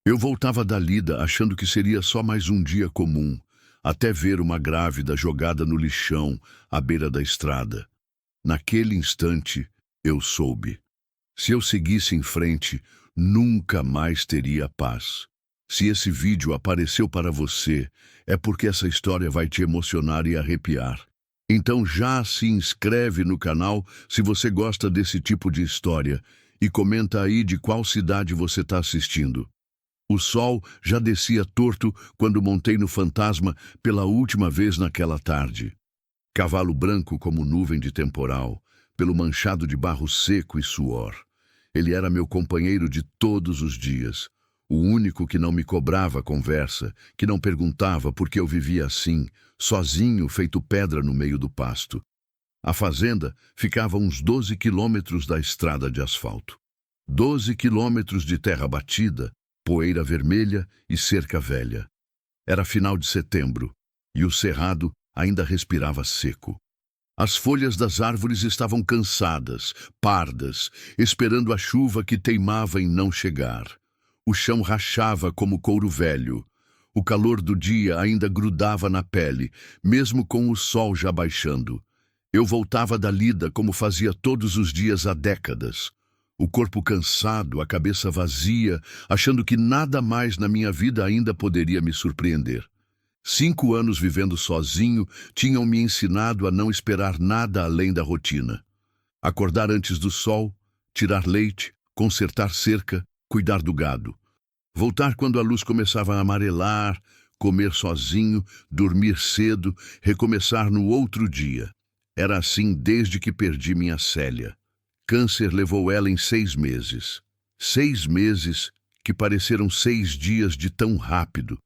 Eu voltava da lida achando que seria só mais um dia comum, até ver uma grávida jogada no lixão à beira da estrada. Naquele instante, eu soube. Se eu seguisse em frente, nunca mais teria paz. Se esse vídeo apareceu para você, é porque essa história vai te emocionar e arrepiar. Então já se inscreve no canal se você gosta desse tipo de história e comenta aí de qual cidade você está assistindo. O sol já descia torto quando montei no fantasma pela última vez naquela tarde. Cavalo branco como nuvem de temporal, pelo manchado de barro seco e suor. Ele era meu companheiro de todos os dias, o único que não me cobrava conversa, que não perguntava por que eu vivia assim, sozinho, feito pedra no meio do pasto. A fazenda ficava a uns 12 quilômetros da estrada de asfalto. 12 quilômetros de terra batida, poeira vermelha e cerca velha. Era final de setembro, e o cerrado ainda respirava seco. As folhas das árvores estavam cansadas, pardas, esperando a chuva que teimava em não chegar. O chão rachava como couro velho. O calor do dia ainda grudava na pele, mesmo com o sol já baixando. Eu voltava da lida como fazia todos os dias há décadas. O corpo cansado, a cabeça vazia, achando que nada mais na minha vida ainda poderia me surpreender. 5 anos vivendo sozinho tinham me ensinado a não esperar nada além da rotina. Acordar antes do sol, tirar leite, consertar cerca, cuidar do gado. Voltar quando a luz começava a amarelar, comer sozinho, dormir cedo, recomeçar no outro dia. Era assim desde que perdi minha Célia. Câncer levou ela em 6 meses. 6 meses que pareceram 6 dias de tão rápido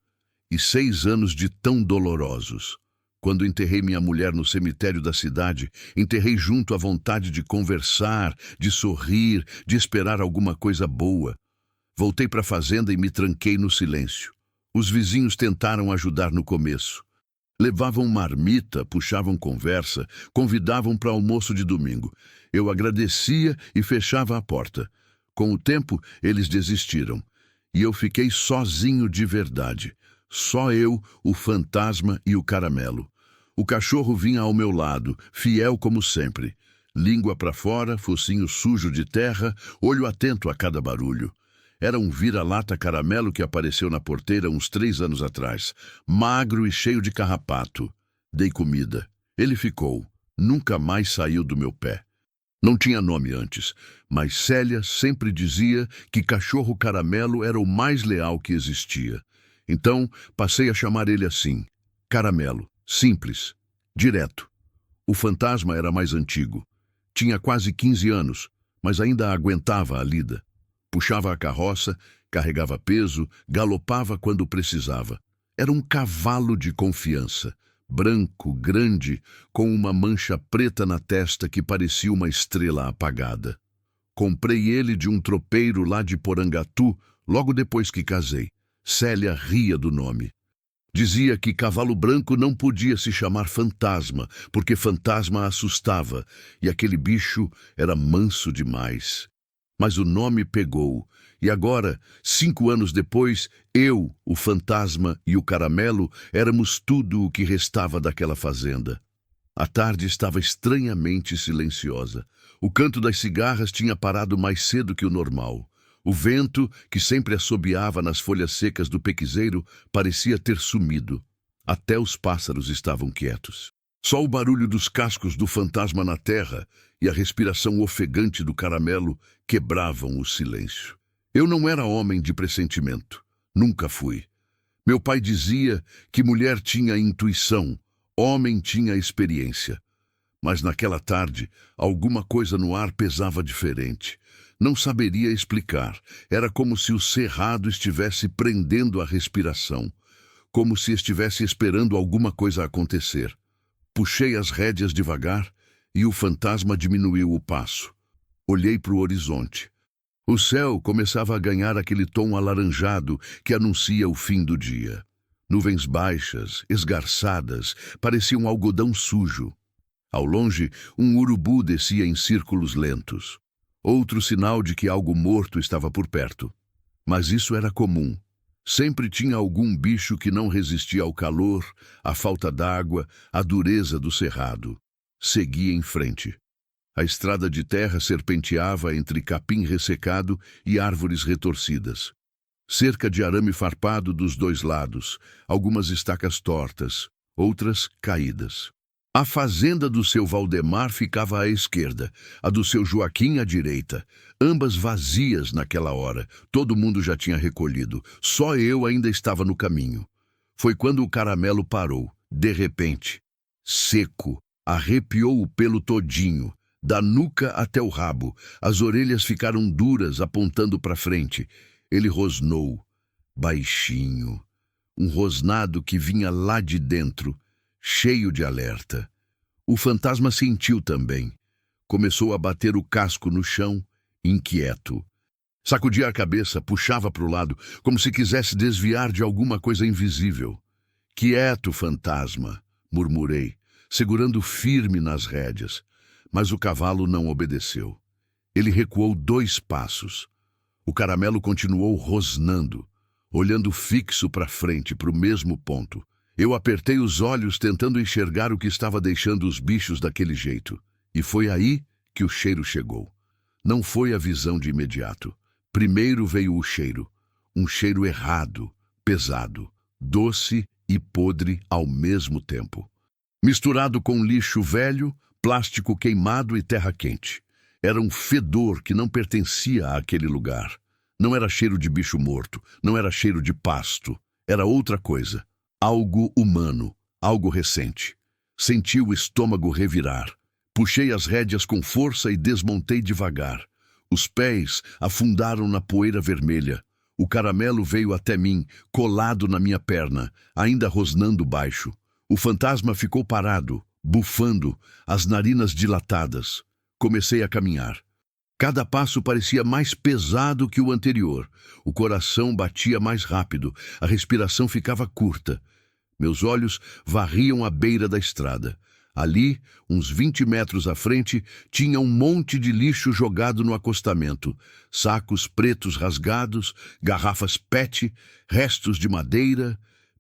e 6 anos de tão dolorosos. Quando enterrei minha mulher no cemitério da cidade, enterrei junto a vontade de conversar, de sorrir, de esperar alguma coisa boa. Voltei para a fazenda e me tranquei no silêncio. Os vizinhos tentaram ajudar no começo. Levavam marmita, puxavam conversa, convidavam para almoço de domingo. Eu agradecia e fechava a porta. Com o tempo, eles desistiram. E eu fiquei sozinho de verdade. Só eu, o fantasma e o caramelo. O cachorro vinha ao meu lado, fiel como sempre. Língua para fora, focinho sujo de terra, olho atento a cada barulho. Era um vira-lata caramelo que apareceu na porteira uns 3 anos atrás, magro e cheio de carrapato. Dei comida. Ele ficou. Nunca mais saiu do meu pé. Não tinha nome antes, mas Célia sempre dizia que cachorro caramelo era o mais leal que existia. Então, passei a chamar ele assim. Caramelo. Simples. Direto. O fantasma era mais antigo. Tinha quase 15 anos, mas ainda aguentava a lida. Puxava a carroça, carregava peso, galopava quando precisava. Era um cavalo de confiança, branco, grande, com uma mancha preta na testa que parecia uma estrela apagada. Comprei ele de um tropeiro lá de Porangatu, logo depois que casei. Célia ria do nome. Dizia que cavalo branco não podia se chamar fantasma, porque fantasma assustava, e aquele bicho era manso demais. Mas o nome pegou, e agora, 5 anos depois, eu, o fantasma e o caramelo éramos tudo o que restava daquela fazenda. A tarde estava estranhamente silenciosa. O canto das cigarras tinha parado mais cedo que o normal. O vento, que sempre assobiava nas folhas secas do pequizeiro, parecia ter sumido. Até os pássaros estavam quietos. Só o barulho dos cascos do fantasma na terra e a respiração ofegante do caramelo quebravam o silêncio. Eu não era homem de pressentimento. Nunca fui. Meu pai dizia que mulher tinha intuição, homem tinha experiência. Mas naquela tarde, alguma coisa no ar pesava diferente. Não saberia explicar. Era como se o cerrado estivesse prendendo a respiração, como se estivesse esperando alguma coisa acontecer. Puxei as rédeas devagar e o fantasma diminuiu o passo. Olhei para o horizonte. O céu começava a ganhar aquele tom alaranjado que anuncia o fim do dia. Nuvens baixas, esgarçadas, pareciam algodão sujo. Ao longe, um urubu descia em círculos lentos. Outro sinal de que algo morto estava por perto. Mas isso era comum. Sempre tinha algum bicho que não resistia ao calor, à falta d'água, à dureza do cerrado. Segui em frente. A estrada de terra serpenteava entre capim ressecado e árvores retorcidas. Cerca de arame farpado dos dois lados, algumas estacas tortas, outras caídas. A fazenda do seu Valdemar ficava à esquerda, a do seu Joaquim à direita, ambas vazias naquela hora. Todo mundo já tinha recolhido, só eu ainda estava no caminho. Foi quando o Caramelo parou, de repente, seco, arrepiou o pelo todinho, da nuca até o rabo. As orelhas ficaram duras, apontando para frente. Ele rosnou, baixinho, um rosnado que vinha lá de dentro, cheio de alerta. O fantasma sentiu também. Começou a bater o casco no chão, inquieto. Sacudia a cabeça, puxava para o lado, como se quisesse desviar de alguma coisa invisível. Quieto, fantasma, murmurei, segurando firme nas rédeas. Mas o cavalo não obedeceu. Ele recuou 2 passos. O Caramelo continuou rosnando, olhando fixo para frente, para o mesmo ponto. Eu apertei os olhos tentando enxergar o que estava deixando os bichos daquele jeito. E foi aí que o cheiro chegou. Não foi a visão de imediato. Primeiro veio o cheiro. Um cheiro errado, pesado, doce e podre ao mesmo tempo. Misturado com lixo velho, plástico queimado e terra quente. Era um fedor que não pertencia àquele lugar. Não era cheiro de bicho morto, não era cheiro de pasto. Era outra coisa. Algo humano, algo recente. Senti o estômago revirar. Puxei as rédeas com força e desmontei devagar. Os pés afundaram na poeira vermelha. O Caramelo veio até mim, colado na minha perna, ainda rosnando baixo. O fantasma ficou parado, bufando, as narinas dilatadas. Comecei a caminhar. Cada passo parecia mais pesado que o anterior. O coração batia mais rápido, a respiração ficava curta. Meus olhos varriam a beira da estrada. Ali, uns 20 metros à frente, tinha um monte de lixo jogado no acostamento. Sacos pretos rasgados, garrafas PET, restos de madeira,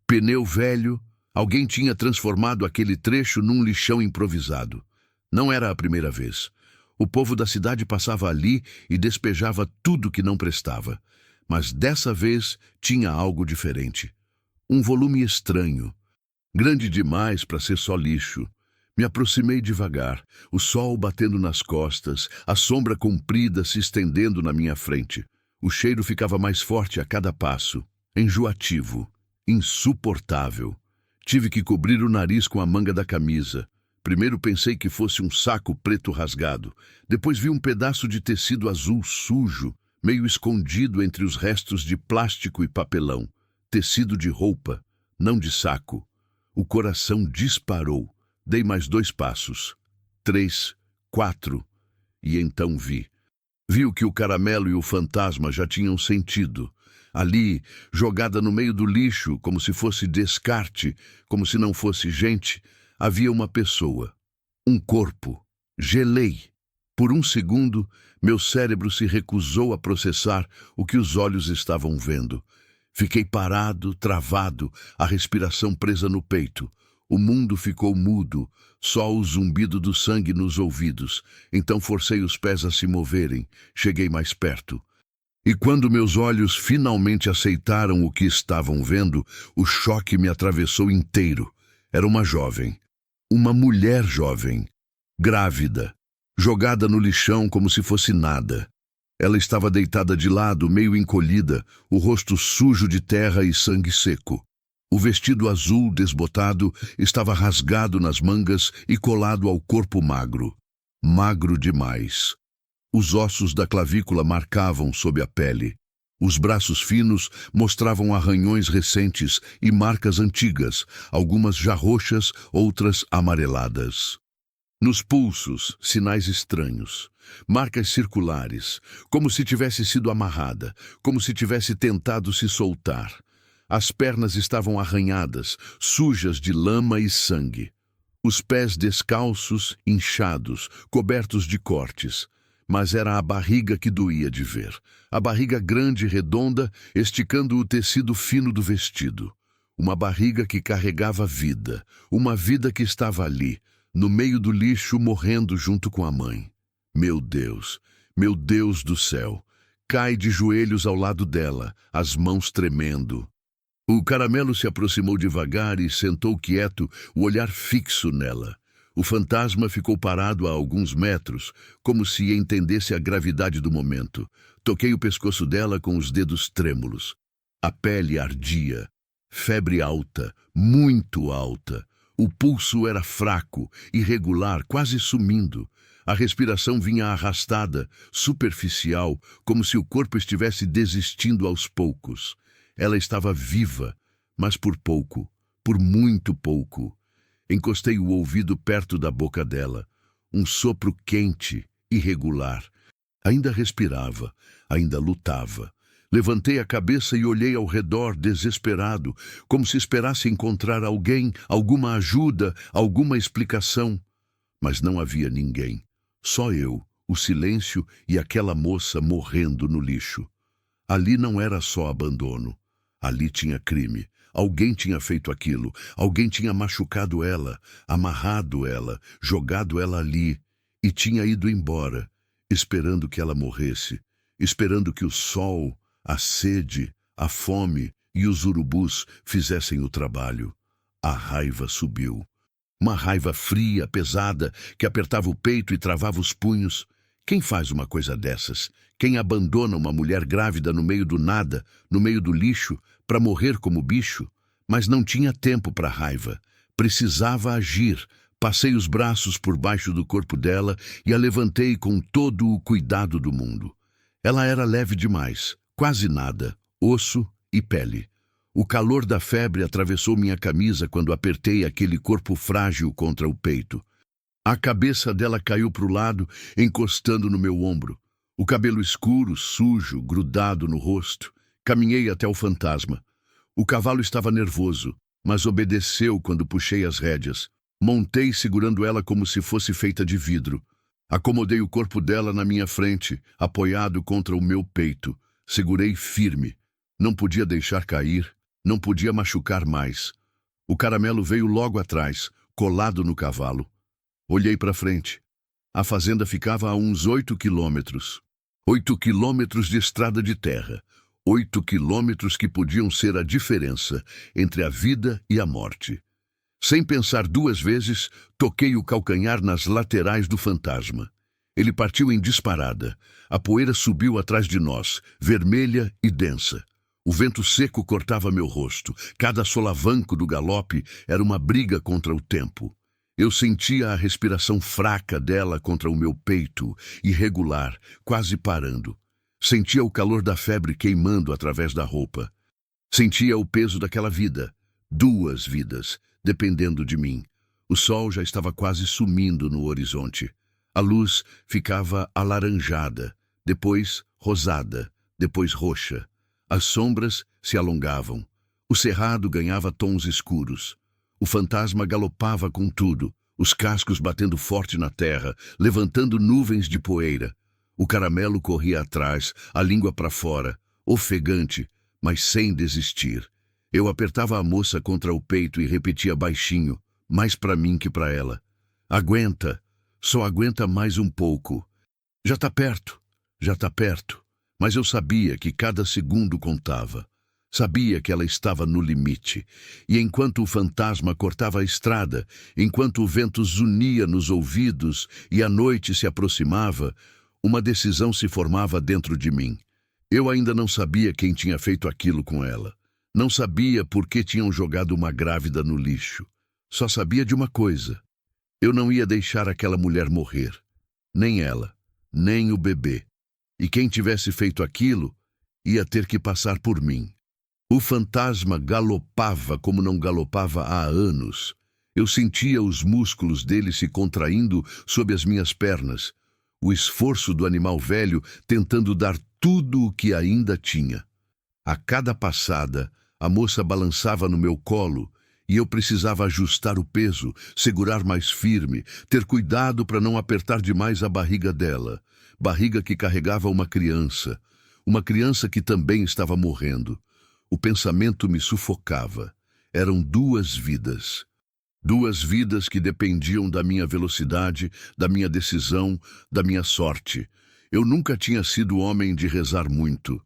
pneu velho. Alguém tinha transformado aquele trecho num lixão improvisado. Não era a primeira vez. O povo da cidade passava ali e despejava tudo que não prestava. Mas dessa vez tinha algo diferente. Um volume estranho, grande demais para ser só lixo. Me aproximei devagar, o sol batendo nas costas, a sombra comprida se estendendo na minha frente. O cheiro ficava mais forte a cada passo, enjoativo, insuportável. Tive que cobrir o nariz com a manga da camisa. Primeiro pensei que fosse um saco preto rasgado. Depois vi um pedaço de tecido azul sujo, meio escondido entre os restos de plástico e papelão. Tecido de roupa, não de saco. O coração disparou. Dei mais 2 passos. 3, 4. E então vi. Vi o que o Caramelo e o fantasma já tinham sentido. Ali, jogada no meio do lixo, como se fosse descarte, como se não fosse gente, havia uma pessoa. Um corpo. Gelei. Por um segundo, meu cérebro se recusou a processar o que os olhos estavam vendo. Fiquei parado, travado, a respiração presa no peito. O mundo ficou mudo, só o zumbido do sangue nos ouvidos. Então forcei os pés a se moverem. Cheguei mais perto. E quando meus olhos finalmente aceitaram o que estavam vendo, o choque me atravessou inteiro. Era uma jovem. Uma mulher jovem. Grávida. Jogada no lixão como se fosse nada. Ela estava deitada de lado, meio encolhida, o rosto sujo de terra e sangue seco. O vestido azul desbotado estava rasgado nas mangas e colado ao corpo magro. Magro demais. Os ossos da clavícula marcavam sob a pele. Os braços finos mostravam arranhões recentes e marcas antigas, algumas já roxas, outras amareladas. Nos pulsos, sinais estranhos. Marcas circulares, como se tivesse sido amarrada, como se tivesse tentado se soltar. As pernas estavam arranhadas, sujas de lama e sangue. Os pés descalços, inchados, cobertos de cortes. mas era a barriga que doía de ver. A barriga grande e redonda, esticando o tecido fino do vestido. Uma barriga que carregava vida, uma vida que estava ali, no meio do lixo, morrendo junto com a mãe. Meu Deus do céu! Cai de joelhos ao lado dela, as mãos tremendo. O caramelo se aproximou devagar e sentou quieto, o olhar fixo nela. O fantasma ficou parado a alguns metros, como se entendesse a gravidade do momento. Toquei o pescoço dela com os dedos trêmulos. A pele ardia. Febre alta, muito alta. O pulso era fraco, irregular, quase sumindo. A respiração vinha arrastada, superficial, como se o corpo estivesse desistindo aos poucos. Ela estava viva, mas por pouco, por muito pouco. Encostei o ouvido perto da boca dela. Um sopro quente, irregular. Ainda respirava, ainda lutava. Levantei a cabeça e olhei ao redor, desesperado, como se esperasse encontrar alguém, alguma ajuda, alguma explicação. Mas não havia ninguém. Só eu, o silêncio e aquela moça morrendo no lixo. Ali não era só abandono. Ali tinha crime. Alguém tinha feito aquilo. Alguém tinha machucado ela, amarrado ela, jogado ela ali e tinha ido embora, esperando que ela morresse, esperando que o sol, a sede, a fome e os urubus fizessem o trabalho. A raiva subiu. Uma raiva fria, pesada, que apertava o peito e travava os punhos. Quem faz uma coisa dessas? Quem abandona uma mulher grávida no meio do nada, no meio do lixo, para morrer como bicho? Mas não tinha tempo para raiva. Precisava agir. Passei os braços por baixo do corpo dela e a levantei com todo o cuidado do mundo. Ela era leve demais, quase nada, osso e pele. O calor da febre atravessou minha camisa quando apertei aquele corpo frágil contra o peito. A cabeça dela caiu para o lado, encostando no meu ombro. O cabelo escuro, sujo, grudado no rosto. Caminhei até o fantasma. O cavalo estava nervoso, mas obedeceu quando puxei as rédeas. Montei segurando ela como se fosse feita de vidro. Acomodei o corpo dela na minha frente, apoiado contra o meu peito. Segurei firme. Não podia deixar cair, não podia machucar mais. O caramelo veio logo atrás, colado no cavalo. Olhei para frente. A fazenda ficava a uns 8 quilômetros. 8 quilômetros de estrada de terra. 8 quilômetros que podiam ser a diferença entre a vida e a morte. Sem pensar duas vezes, toquei o calcanhar nas laterais do fantasma. Ele partiu em disparada. A poeira subiu atrás de nós, vermelha e densa. O vento seco cortava meu rosto. Cada solavanco do galope era uma briga contra o tempo. Eu sentia a respiração fraca dela contra o meu peito, irregular, quase parando. Sentia o calor da febre queimando através da roupa. Sentia o peso daquela vida, 2 vidas, dependendo de mim. O sol já estava quase sumindo no horizonte. A luz ficava alaranjada, depois rosada, depois roxa. As sombras se alongavam. O cerrado ganhava tons escuros. O fantasma galopava com tudo, os cascos batendo forte na terra, levantando nuvens de poeira. O caramelo corria atrás, a língua para fora, ofegante, mas sem desistir. Eu apertava a moça contra o peito e repetia baixinho, mais para mim que para ela. Aguenta, só aguenta mais um pouco. Já tá perto, já tá perto. Mas eu sabia que cada segundo contava. Sabia que ela estava no limite. E enquanto o fantasma cortava a estrada, enquanto o vento zunia nos ouvidos e a noite se aproximava, uma decisão se formava dentro de mim. Eu ainda não sabia quem tinha feito aquilo com ela. Não sabia por que tinham jogado uma grávida no lixo. Só sabia de uma coisa. Eu não ia deixar aquela mulher morrer. Nem ela, nem o bebê. E quem tivesse feito aquilo ia ter que passar por mim. O fantasma galopava como não galopava há anos. Eu sentia os músculos dele se contraindo sob as minhas pernas. O esforço do animal velho tentando dar tudo o que ainda tinha. A cada passada, a moça balançava no meu colo e eu precisava ajustar o peso, segurar mais firme, ter cuidado para não apertar demais a barriga dela. barriga que carregava uma criança que também estava morrendo. O pensamento me sufocava. Eram duas vidas que dependiam da minha velocidade, da minha decisão, da minha sorte. Eu nunca tinha sido homem de rezar muito.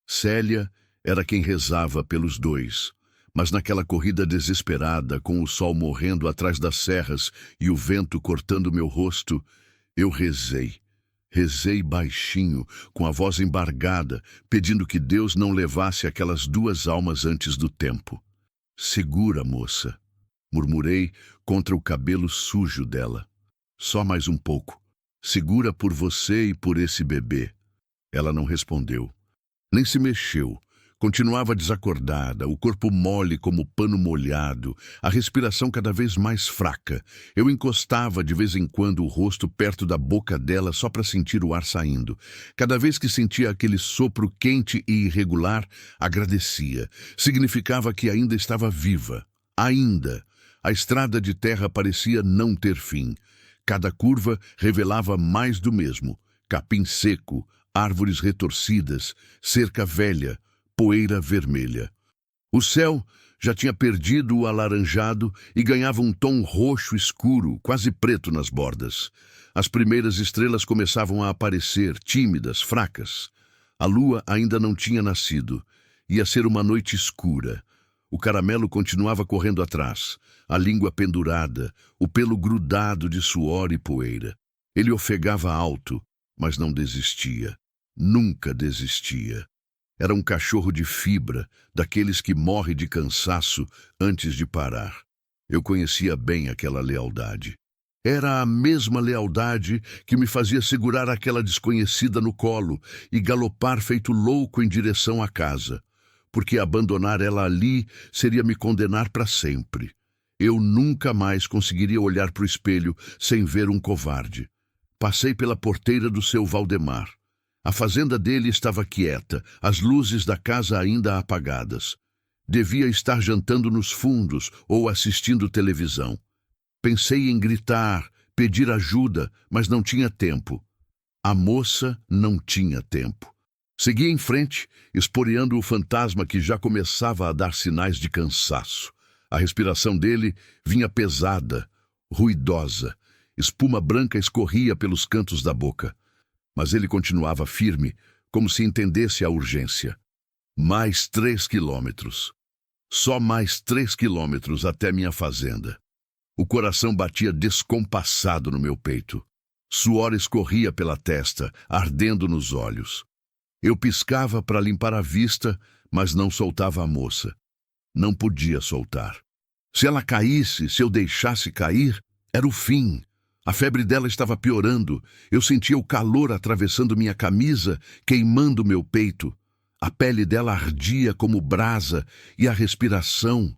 Célia era quem rezava pelos dois. Mas naquela corrida desesperada, com o sol morrendo atrás das serras e o vento cortando meu rosto, eu rezei. Rezei baixinho, com a voz embargada, pedindo que Deus não levasse aquelas duas almas antes do tempo. Segura, moça, murmurei contra o cabelo sujo dela. Só mais um pouco. Segura por você e por esse bebê. Ela não respondeu. Nem se mexeu. Continuava desacordada, o corpo mole como pano molhado, a respiração cada vez mais fraca. Eu encostava de vez em quando o rosto perto da boca dela só para sentir o ar saindo. Cada vez que sentia aquele sopro quente e irregular, agradecia. Significava que ainda estava viva. Ainda. A estrada de terra parecia não ter fim. Cada curva revelava mais do mesmo. Capim seco, árvores retorcidas, cerca velha, poeira vermelha. O céu já tinha perdido o alaranjado e ganhava um tom roxo escuro, quase preto nas bordas. As primeiras estrelas começavam a aparecer, tímidas, fracas. A lua ainda não tinha nascido. Ia ser uma noite escura. O caramelo continuava correndo atrás, a língua pendurada, o pelo grudado de suor e poeira. Ele ofegava alto, mas não desistia. Nunca desistia. Era um cachorro de fibra, daqueles que morre de cansaço antes de parar. Eu conhecia bem aquela lealdade. Era a mesma lealdade que me fazia segurar aquela desconhecida no colo e galopar feito louco em direção à casa, porque abandonar ela ali seria me condenar para sempre. Eu nunca mais conseguiria olhar para o espelho sem ver um covarde. Passei pela porteira do seu Valdemar. A fazenda dele estava quieta, as luzes da casa ainda apagadas. Devia estar jantando nos fundos ou assistindo televisão. Pensei em gritar, pedir ajuda, mas não tinha tempo. A moça não tinha tempo. Segui em frente, esporeando o fantasma que já começava a dar sinais de cansaço. A respiração dele vinha pesada, ruidosa. Espuma branca escorria pelos cantos da boca. Mas ele continuava firme, como se entendesse a urgência. Mais 3 quilômetros. Só mais 3 quilômetros até minha fazenda. O coração batia descompassado no meu peito. Suor escorria pela testa, ardendo nos olhos. Eu piscava para limpar a vista, mas não soltava a moça. Não podia soltar. Se ela caísse, se eu deixasse cair, era o fim. A febre dela estava piorando. Eu sentia o calor atravessando minha camisa, queimando meu peito. A pele dela ardia como brasa e a respiração...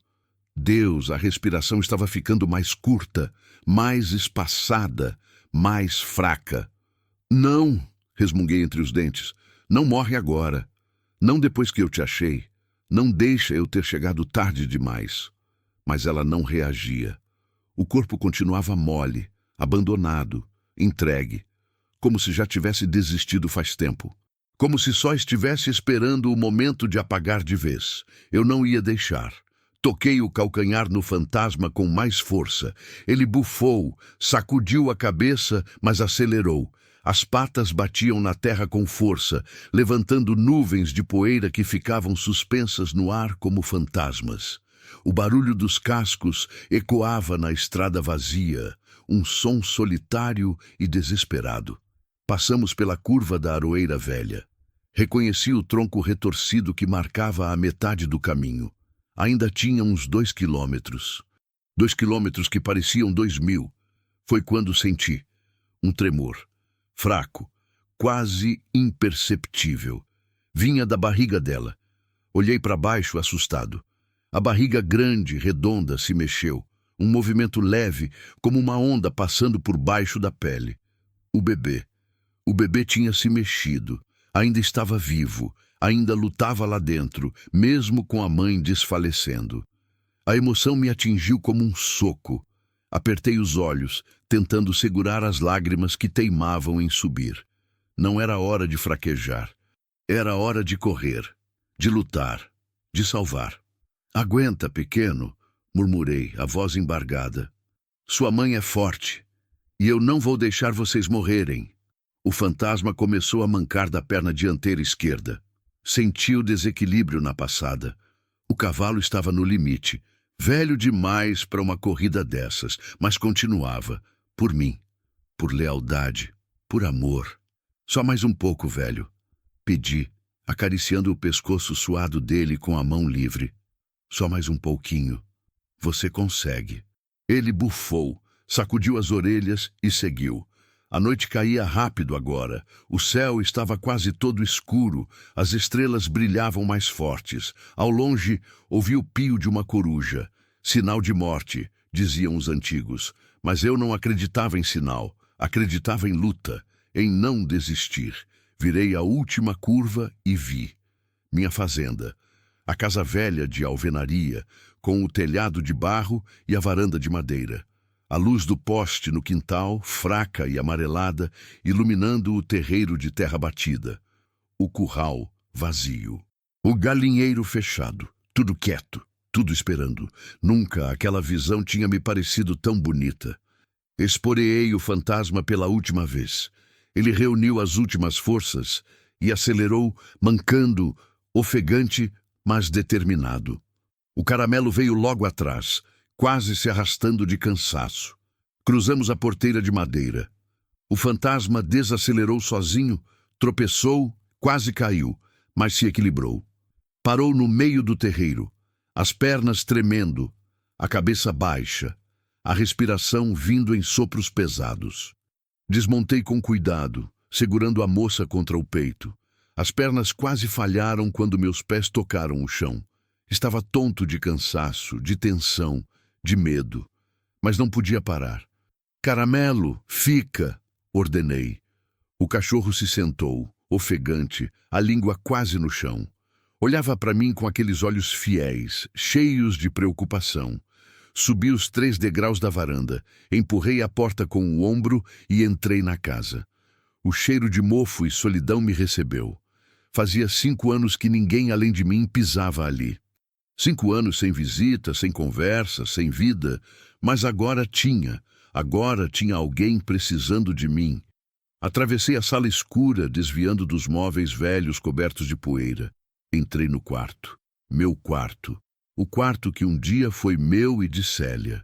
Deus, a respiração estava ficando mais curta, mais espaçada, mais fraca. Não, resmunguei entre os dentes. Não morre agora. Não depois que eu te achei. Não deixa eu ter chegado tarde demais. Mas ela não reagia. O corpo continuava mole, abandonado, entregue, como se já tivesse desistido faz tempo. Como se só estivesse esperando o momento de apagar de vez. Eu não ia deixar. Toquei o calcanhar no fantasma com mais força. Ele bufou, sacudiu a cabeça, mas acelerou. As patas batiam na terra com força, levantando nuvens de poeira que ficavam suspensas no ar como fantasmas. O barulho dos cascos ecoava na estrada vazia, um som solitário e desesperado. Passamos pela curva da aroeira velha. Reconheci o tronco retorcido que marcava a metade do caminho. Ainda tinha uns 2 quilômetros. 2 quilômetros que pareciam 2.000. Foi quando senti um tremor. Fraco, quase imperceptível. Vinha da barriga dela. Olhei para baixo, assustado. A barriga grande, redonda, se mexeu. Um movimento leve, como uma onda passando por baixo da pele. O bebê. O bebê tinha se mexido. Ainda estava vivo. Ainda lutava lá dentro, mesmo com a mãe desfalecendo. A emoção me atingiu como um soco. Apertei os olhos, tentando segurar as lágrimas que teimavam em subir. Não era hora de fraquejar. Era hora de correr, de lutar, de salvar. Aguenta, pequeno, murmurei, a voz embargada. Sua mãe é forte, e eu não vou deixar vocês morrerem. O fantasma começou a mancar da perna dianteira esquerda. Senti o desequilíbrio na passada. O cavalo estava no limite, velho demais para uma corrida dessas, mas continuava, por mim, por lealdade, por amor. Só mais um pouco, velho. Pedi, acariciando o pescoço suado dele com a mão livre. Só mais um pouquinho. Você consegue. Ele bufou, sacudiu as orelhas e seguiu. A noite caía rápido agora. O céu estava quase todo escuro. As estrelas brilhavam mais fortes. Ao longe, ouvi o pio de uma coruja. Sinal de morte, diziam os antigos. Mas eu não acreditava em sinal. Acreditava em luta, em não desistir. Virei a última curva e vi. Minha fazenda. A casa velha de alvenaria, com o telhado de barro e a varanda de madeira. A luz do poste no quintal, fraca e amarelada, iluminando o terreiro de terra batida. O curral vazio. O galinheiro fechado. Tudo quieto, tudo esperando. Nunca aquela visão tinha me parecido tão bonita. Esporeei o fantasma pela última vez. Ele reuniu as últimas forças e acelerou, mancando, ofegante, mas determinado. O caramelo veio logo atrás, quase se arrastando de cansaço. Cruzamos a porteira de madeira. O fantasma desacelerou sozinho, tropeçou, quase caiu, mas se equilibrou. Parou no meio do terreiro, as pernas tremendo, a cabeça baixa, a respiração vindo em sopros pesados. Desmontei com cuidado, segurando a moça contra o peito. As pernas quase falharam quando meus pés tocaram o chão. Estava tonto de cansaço, de tensão, de medo, mas não podia parar. Caramelo, fica, ordenei. O cachorro se sentou, ofegante, a língua quase no chão. Olhava para mim com aqueles olhos fiéis, cheios de preocupação. Subi os 3 degraus da varanda, empurrei a porta com o ombro e entrei na casa. O cheiro de mofo e solidão me recebeu. Fazia 5 anos que ninguém além de mim pisava ali. 5 anos sem visita, sem conversa, sem vida, mas agora tinha alguém precisando de mim. Atravessei a sala escura, desviando dos móveis velhos cobertos de poeira. Entrei no quarto, meu quarto, o quarto que um dia foi meu e de Célia.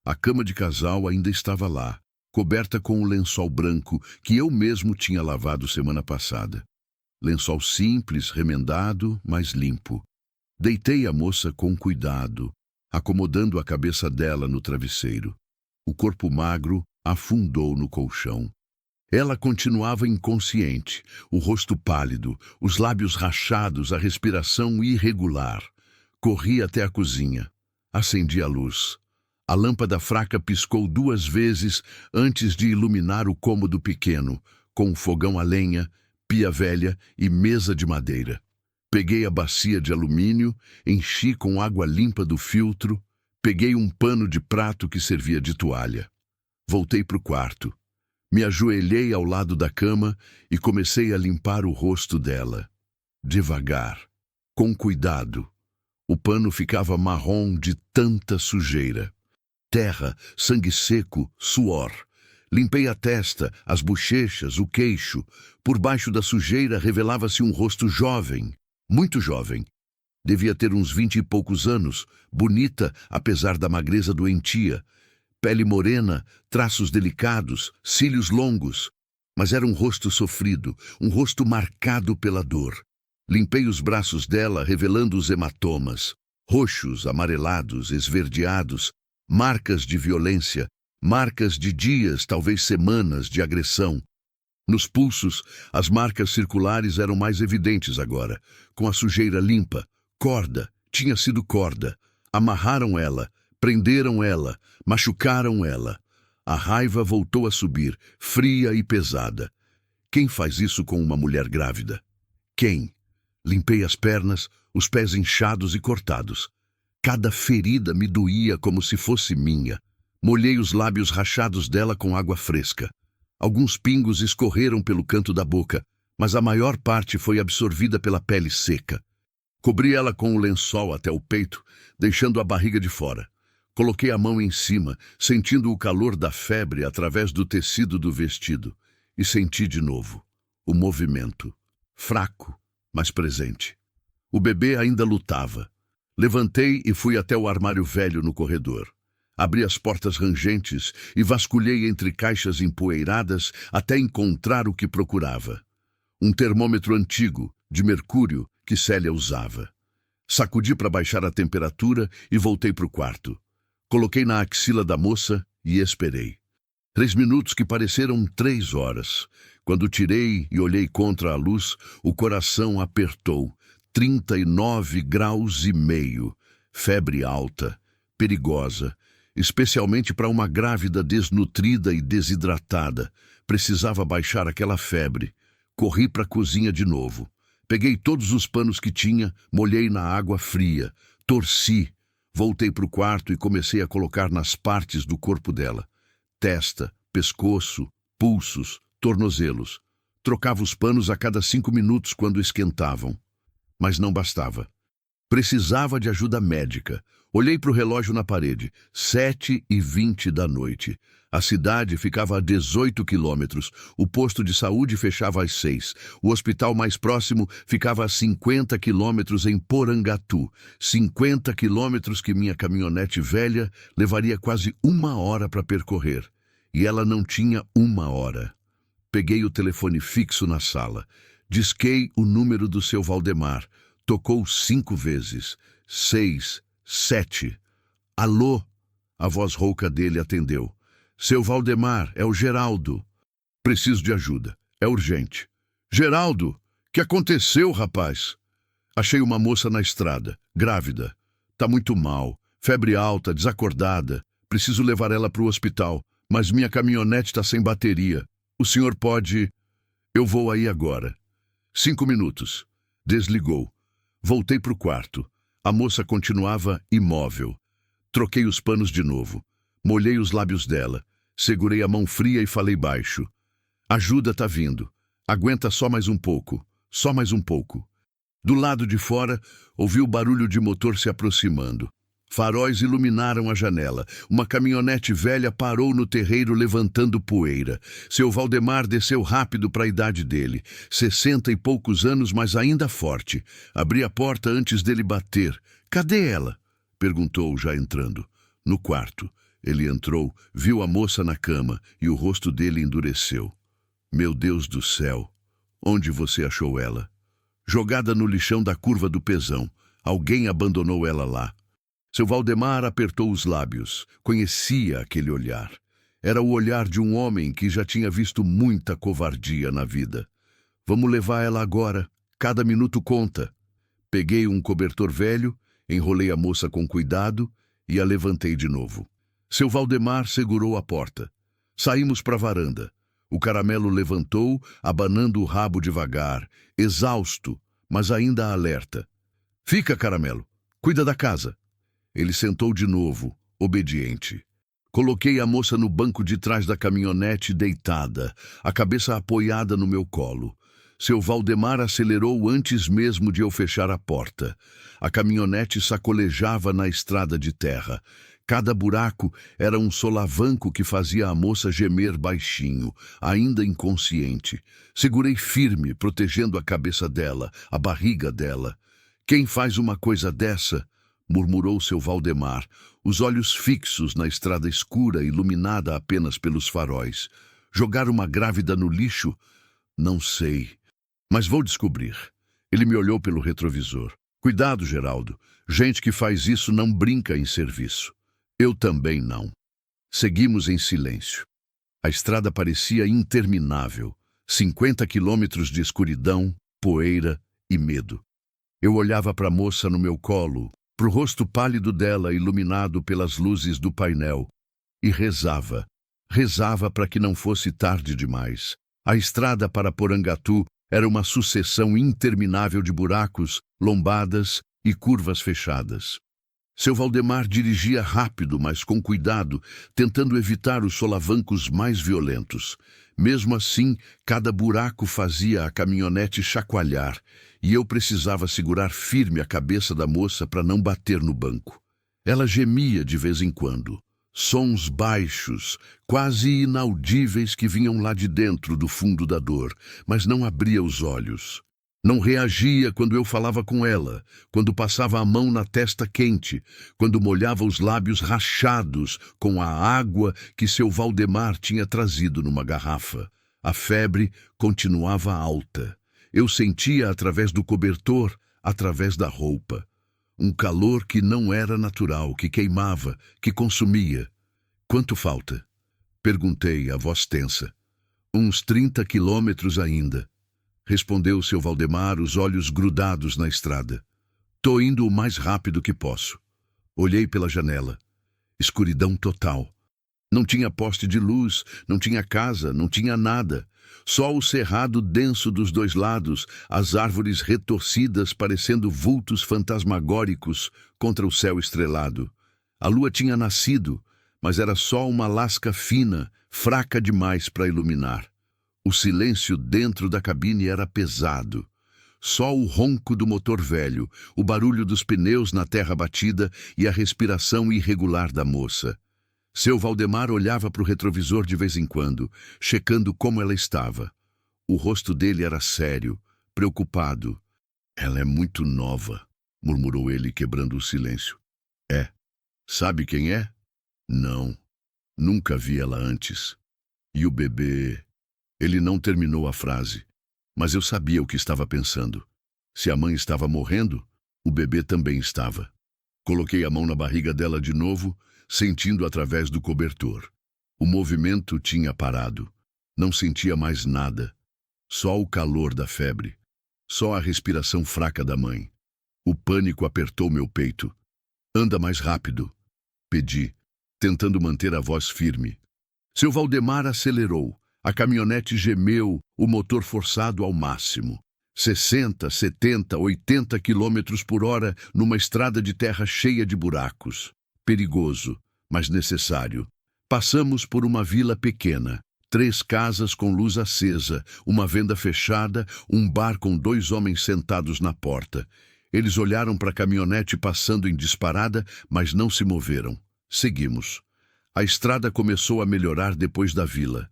A cama de casal ainda estava lá, coberta com um lençol branco que eu mesmo tinha lavado semana passada. Lençol simples, remendado, mas limpo. Deitei a moça com cuidado, acomodando a cabeça dela no travesseiro. O corpo magro afundou no colchão. Ela continuava inconsciente, o rosto pálido, os lábios rachados, a respiração irregular. Corri até a cozinha. Acendi a luz. A lâmpada fraca piscou 2 vezes antes de iluminar o cômodo pequeno, com fogão a lenha, pia velha e mesa de madeira. Peguei a bacia de alumínio, enchi com água limpa do filtro, peguei um pano de prato que servia de toalha. Voltei para o quarto. Me ajoelhei ao lado da cama e comecei a limpar o rosto dela. Devagar, com cuidado. O pano ficava marrom de tanta sujeira. Terra, sangue seco, suor. Limpei a testa, as bochechas, o queixo. Por baixo da sujeira revelava-se um rosto jovem, muito jovem. Devia ter uns 20 e poucos anos, bonita apesar da magreza doentia. Pele morena, traços delicados, cílios longos. Mas era um rosto sofrido, um rosto marcado pela dor. Limpei os braços dela, revelando os hematomas. Roxos, amarelados, esverdeados, marcas de violência, marcas de dias, talvez semanas, de agressão. Nos pulsos, as marcas circulares eram mais evidentes agora, com a sujeira limpa. Corda, tinha sido corda. Amarraram ela, prenderam ela, machucaram ela. A raiva voltou a subir, fria e pesada. Quem faz isso com uma mulher grávida? Quem? Limpei as pernas, os pés inchados e cortados. Cada ferida me doía como se fosse minha. Molhei os lábios rachados dela com água fresca. Alguns pingos escorreram pelo canto da boca, mas a maior parte foi absorvida pela pele seca. Cobri ela com o lençol até o peito, deixando a barriga de fora. Coloquei a mão em cima, sentindo o calor da febre através do tecido do vestido. E senti de novo o movimento, fraco, mas presente. O bebê ainda lutava. Levantei e fui até o armário velho no corredor. Abri as portas rangentes e vasculhei entre caixas empoeiradas até encontrar o que procurava. Um termômetro antigo, de mercúrio, que Célia usava. Sacudi para baixar a temperatura e voltei para o quarto. Coloquei na axila da moça e esperei. 3 minutos que pareceram 3 horas. Quando tirei e olhei contra a luz, o coração apertou. 39 graus e meio. Febre alta, perigosa, especialmente para uma grávida desnutrida e desidratada. Precisava baixar aquela febre. Corri para a cozinha de novo. Peguei todos os panos que tinha, molhei na água fria, torci. Voltei para o quarto e comecei a colocar nas partes do corpo dela. Testa, pescoço, pulsos, tornozelos. Trocava os panos a cada 5 minutos quando esquentavam. Mas não bastava. Precisava de ajuda médica. Olhei para o relógio na parede. 7h20 da noite. A cidade ficava a 18 quilômetros. O posto de saúde fechava às 6. O hospital mais próximo ficava a 50 quilômetros em Porangatu. 50 quilômetros que minha caminhonete velha levaria quase 1 hora para percorrer. E ela não tinha 1 hora. Peguei o telefone fixo na sala. Disquei o número do seu Valdemar. Tocou 5 vezes. 6, 7. Alô? A voz rouca dele atendeu. Seu Valdemar, é o Geraldo. Preciso de ajuda. É urgente. Geraldo, que aconteceu, rapaz? Achei uma moça na estrada, grávida. Tá muito mal. Febre alta, desacordada. Preciso levar ela para o hospital, mas minha caminhonete está sem bateria. O senhor pode... Eu vou aí agora. 5 minutos. Desligou. Voltei para o quarto. A moça continuava imóvel. Troquei os panos de novo. Molhei os lábios dela. Segurei a mão fria e falei baixo. Ajuda tá vindo. Aguenta só mais um pouco. Só mais um pouco. Do lado de fora, ouvi o barulho de motor se aproximando. Faróis iluminaram a janela. Uma caminhonete velha parou no terreiro levantando poeira. Seu Valdemar desceu rápido para a idade dele. 60 e poucos anos, mas ainda forte. Abri a porta antes dele bater. Cadê ela? Perguntou, já entrando. No quarto. Ele entrou, viu a moça na cama e o rosto dele endureceu. Meu Deus do céu! Onde você achou ela? Jogada no lixão da curva do Pesão. Alguém abandonou ela lá. Seu Valdemar apertou os lábios. Conhecia aquele olhar. Era o olhar de um homem que já tinha visto muita covardia na vida. Vamos levar ela agora. Cada minuto conta. Peguei um cobertor velho, enrolei a moça com cuidado e a levantei de novo. Seu Valdemar segurou a porta. Saímos para a varanda. O caramelo levantou, abanando o rabo devagar, exausto, mas ainda alerta. Fica, caramelo. Cuida da casa. Ele sentou de novo, obediente. Coloquei a moça no banco de trás da caminhonete deitada, a cabeça apoiada no meu colo. Seu Valdemar acelerou antes mesmo de eu fechar a porta. A caminhonete sacolejava na estrada de terra. Cada buraco era um solavanco que fazia a moça gemer baixinho, ainda inconsciente. Segurei firme, protegendo a cabeça dela, a barriga dela. Quem faz uma coisa dessa? Murmurou seu Valdemar, os olhos fixos na estrada escura, iluminada apenas pelos faróis. Jogar uma grávida no lixo? Não sei. Mas vou descobrir. Ele me olhou pelo retrovisor. Cuidado, Geraldo. Gente que faz isso não brinca em serviço. Eu também não. Seguimos em silêncio. A estrada parecia interminável. 50 quilômetros de escuridão, poeira e medo. Eu olhava para a moça no meu colo, para o rosto pálido dela iluminado pelas luzes do painel, e rezava. Rezava para que não fosse tarde demais. A estrada para Porangatu era uma sucessão interminável de buracos, lombadas e curvas fechadas. Seu Valdemar dirigia rápido, mas com cuidado, tentando evitar os solavancos mais violentos. Mesmo assim, cada buraco fazia a caminhonete chacoalhar, e eu precisava segurar firme a cabeça da moça para não bater no banco. Ela gemia de vez em quando. Sons baixos, quase inaudíveis que vinham lá de dentro do fundo da dor, mas não abria os olhos. Não reagia quando eu falava com ela, quando passava a mão na testa quente, quando molhava os lábios rachados com a água que seu Valdemar tinha trazido numa garrafa. A febre continuava alta. Eu sentia através do cobertor, através da roupa. Um calor que não era natural, que queimava, que consumia. Quanto falta? Perguntei, a voz tensa. Uns 30 quilômetros ainda. Respondeu seu Valdemar, os olhos grudados na estrada. Tô indo o mais rápido que posso. Olhei pela janela. Escuridão total. Não tinha poste de luz, não tinha casa, não tinha nada. Só o cerrado denso dos dois lados, as árvores retorcidas parecendo vultos fantasmagóricos contra o céu estrelado. A lua tinha nascido, mas era só uma lasca fina, fraca demais para iluminar. O silêncio dentro da cabine era pesado. Só o ronco do motor velho, o barulho dos pneus na terra batida e a respiração irregular da moça. Seu Valdemar olhava para o retrovisor de vez em quando, checando como ela estava. O rosto dele era sério, preocupado. Ela é muito nova, murmurou ele, quebrando o silêncio. É. Sabe quem é? Não. Nunca vi ela antes. E o bebê... Ele não terminou a frase, mas eu sabia o que estava pensando. Se a mãe estava morrendo, o bebê também estava. Coloquei a mão na barriga dela de novo, sentindo através do cobertor. O movimento tinha parado. Não sentia mais nada. Só o calor da febre. Só a respiração fraca da mãe. O pânico apertou meu peito. Anda mais rápido, pedi, tentando manter a voz firme. Seu Valdemar acelerou. A caminhonete gemeu, o motor forçado ao máximo. 60, 70, 80 quilômetros por hora numa estrada de terra cheia de buracos. Perigoso, mas necessário. Passamos por uma vila pequena. 3 casas com luz acesa, uma venda fechada, um bar com 2 homens sentados na porta. Eles olharam para a caminhonete passando em disparada, mas não se moveram. Seguimos. A estrada começou a melhorar depois da vila.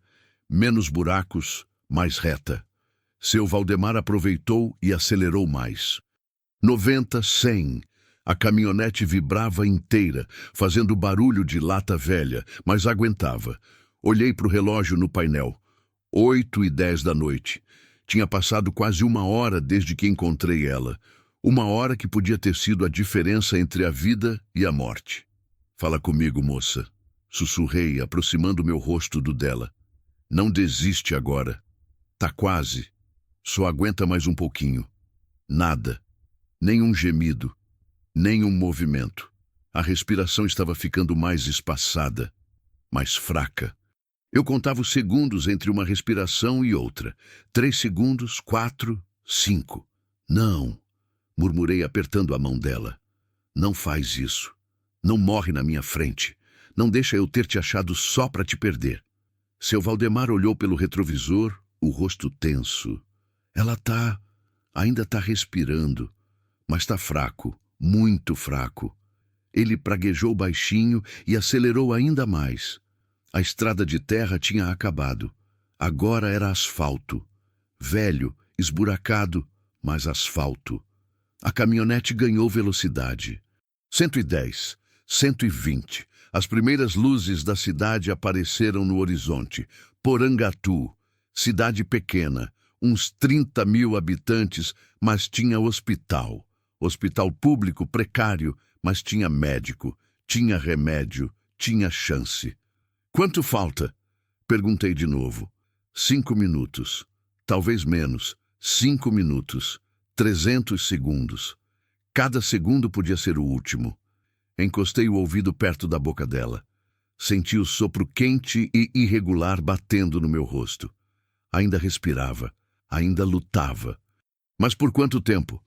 Menos buracos, mais reta. Seu Valdemar aproveitou e acelerou mais. 90, 100. A caminhonete vibrava inteira, fazendo barulho de lata velha, mas aguentava. Olhei para o relógio no painel. 8h10 da noite. Tinha passado quase 1 hora desde que encontrei ela. 1 hora que podia ter sido a diferença entre a vida e a morte. Fala comigo, moça. Sussurrei, aproximando meu rosto do dela. Não desiste agora. Tá quase. Só aguenta mais um pouquinho. Nada. Nem um gemido. Nem um movimento. A respiração estava ficando mais espaçada, mais fraca. Eu contava os segundos entre uma respiração e outra. 3 segundos, 4, 5. Não, murmurei apertando a mão dela. Não faz isso. Não morre na minha frente. Não deixa eu ter te achado só para te perder. Seu Valdemar olhou pelo retrovisor, o rosto tenso. Ela ainda tá respirando, mas tá fraco, muito fraco. Ele praguejou baixinho e acelerou ainda mais. A estrada de terra tinha acabado. Agora era asfalto. Velho, esburacado, mas asfalto. A caminhonete ganhou velocidade. 110, 120. As primeiras luzes da cidade apareceram no horizonte. Porangatu, cidade pequena, uns 30.000 habitantes, mas tinha hospital. Hospital público precário, mas tinha médico, tinha remédio, tinha chance. Quanto falta? Perguntei de novo. 5 minutos. Talvez menos. 5 minutos. 300 segundos. Cada segundo podia ser o último. Encostei o ouvido perto da boca dela. Senti o sopro quente e irregular batendo no meu rosto. Ainda respirava, ainda lutava. Mas por quanto tempo?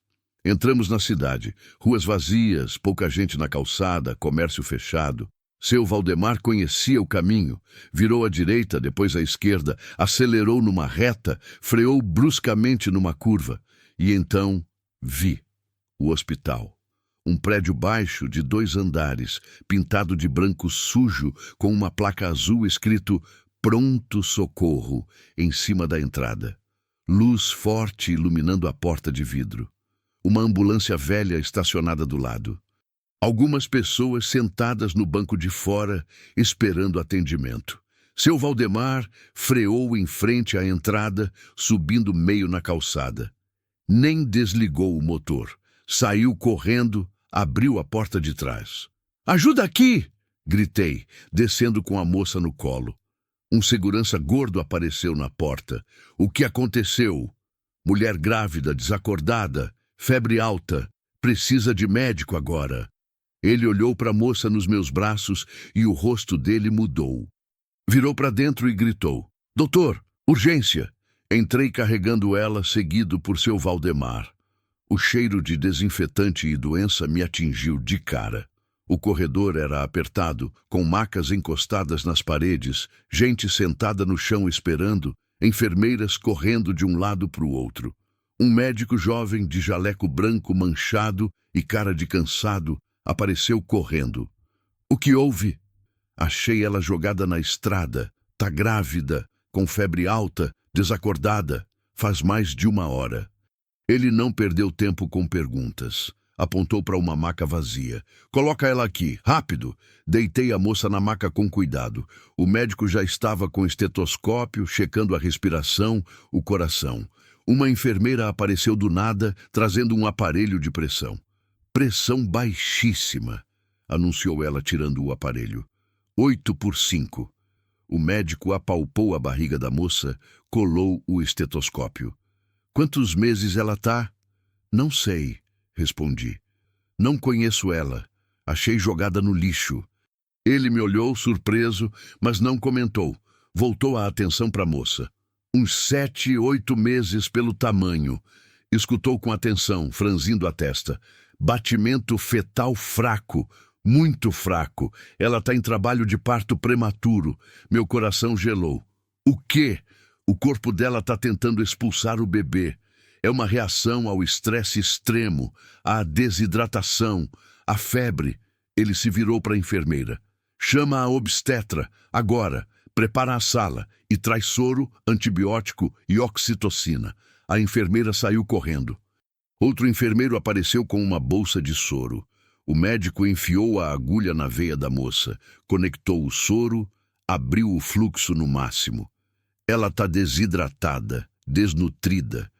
Entramos na cidade. Ruas vazias, pouca gente na calçada, comércio fechado. Seu Valdemar conhecia o caminho. Virou à direita, depois à esquerda, acelerou numa reta, freou bruscamente numa curva. E então vi o hospital. Um prédio baixo de 2 andares, pintado de branco sujo, com uma placa azul escrito Pronto Socorro em cima da entrada. Luz forte iluminando a porta de vidro. Uma ambulância velha estacionada do lado. Algumas pessoas sentadas no banco de fora, esperando atendimento. Seu Valdemar freou em frente à entrada, subindo meio na calçada. Nem desligou o motor. Saiu correndo, abriu a porta de trás. "Ajuda aqui!" gritei, descendo com a moça no colo. Um segurança gordo apareceu na porta. "O que aconteceu?" "Mulher grávida, desacordada, febre alta, precisa de médico agora." Ele olhou para a moça nos meus braços e o rosto dele mudou. Virou para dentro e gritou: "Doutor, urgência!" Entrei carregando ela, seguido por seu Valdemar. O cheiro de desinfetante e doença me atingiu de cara. O corredor era apertado, com macas encostadas nas paredes, gente sentada no chão esperando, enfermeiras correndo de um lado para o outro. Um médico jovem de jaleco branco manchado e cara de cansado apareceu correndo. "O que houve?" "Achei ela jogada na estrada. Tá grávida, com febre alta, desacordada. Faz mais de 1 hora." Ele não perdeu tempo com perguntas. Apontou para uma maca vazia. "Coloca ela aqui, rápido!" Deitei a moça na maca com cuidado. O médico já estava com estetoscópio, checando a respiração, o coração. Uma enfermeira apareceu do nada, trazendo um aparelho de pressão. "Pressão baixíssima", anunciou ela, tirando o aparelho. 8/5. O médico apalpou a barriga da moça, colou o estetoscópio. "Quantos meses ela tá?" "Não sei", respondi. "Não conheço ela. Achei jogada no lixo." Ele me olhou surpreso, mas não comentou. Voltou a atenção para a moça. "Uns 7, 8 meses pelo tamanho." Escutou com atenção, franzindo a testa. "Batimento fetal fraco, muito fraco. Ela tá em trabalho de parto prematuro." Meu coração gelou. "O quê?" "O corpo dela tá tentando expulsar o bebê. É uma reação ao estresse extremo, à desidratação, à febre." Ele se virou para a enfermeira. "Chama a obstetra, agora. Prepara a sala e traz soro, antibiótico e oxitocina." A enfermeira saiu correndo. Outro enfermeiro apareceu com uma bolsa de soro. O médico enfiou a agulha na veia da moça, conectou o soro, abriu o fluxo no máximo. "Ela está desidratada, desnutrida,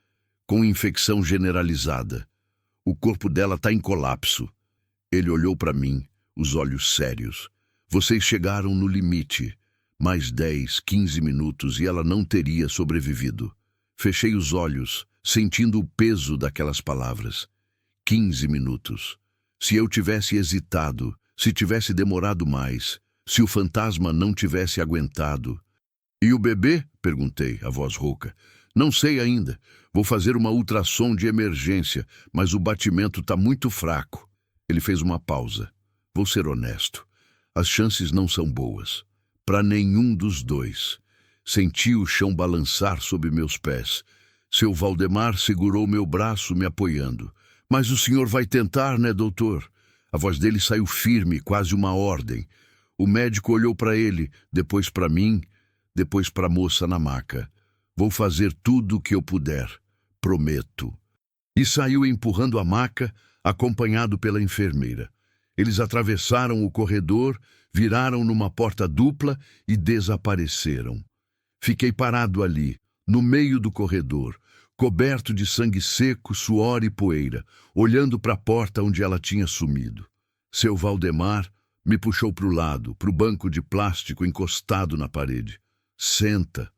com infecção generalizada. O corpo dela está em colapso." Ele olhou para mim, os olhos sérios. "Vocês chegaram no limite. Mais 10, 15 minutos e ela não teria sobrevivido." Fechei os olhos, sentindo o peso daquelas palavras. 15 minutos. Se eu tivesse hesitado, se tivesse demorado mais, se o fantasma não tivesse aguentado... "E o bebê?" perguntei, a voz rouca. "Não sei ainda. Vou fazer uma ultrassom de emergência, mas o batimento está muito fraco." Ele fez uma pausa. "Vou ser honesto. As chances não são boas. Para nenhum dos dois." Senti o chão balançar sob meus pés. Seu Valdemar segurou meu braço, me apoiando. "Mas o senhor vai tentar, né, doutor?" A voz dele saiu firme, quase uma ordem. O médico olhou para ele, depois para mim, depois para a moça na maca. "Vou fazer tudo o que eu puder, prometo." E saiu empurrando a maca, acompanhado pela enfermeira. Eles atravessaram o corredor, viraram numa porta dupla e desapareceram. Fiquei parado ali, no meio do corredor, coberto de sangue seco, suor e poeira, olhando para a porta onde ela tinha sumido. Seu Valdemar me puxou para o lado, para o banco de plástico encostado na parede. "Senta.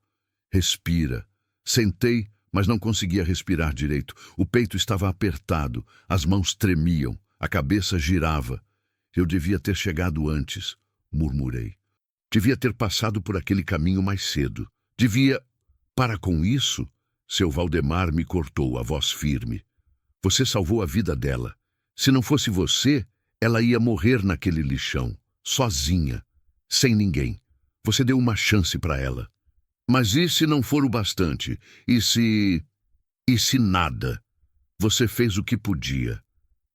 Respira." Sentei, mas não conseguia respirar direito. O peito estava apertado, as mãos tremiam, a cabeça girava. "Eu devia ter chegado antes", murmurei. "Devia ter passado por aquele caminho mais cedo. Devia..." "Para com isso?" Seu Valdemar me cortou, a voz firme. Você salvou a vida dela. Se não fosse você, ela ia morrer naquele lixão, sozinha, sem ninguém. Você deu uma chance para ela. Mas e se não for o bastante? E se... E se nada? Você fez o que podia.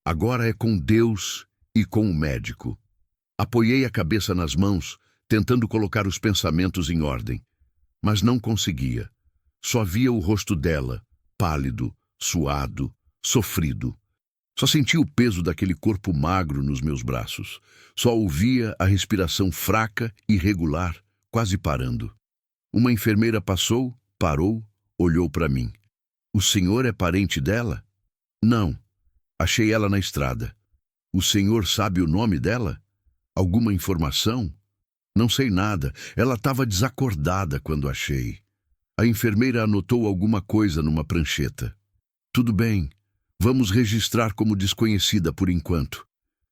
Agora é com Deus e com o médico. Apoiei a cabeça nas mãos, tentando colocar os pensamentos em ordem. Mas não conseguia. Só via o rosto dela, pálido, suado, sofrido. Só sentia o peso daquele corpo magro nos meus braços. Só ouvia a respiração fraca e irregular, quase parando. Uma enfermeira passou, parou, olhou para mim. O senhor é parente dela? Não. Achei ela na estrada. O senhor sabe o nome dela? Alguma informação? Não sei nada. Ela estava desacordada quando achei. A enfermeira anotou alguma coisa numa prancheta. Tudo bem. Vamos registrar como desconhecida por enquanto.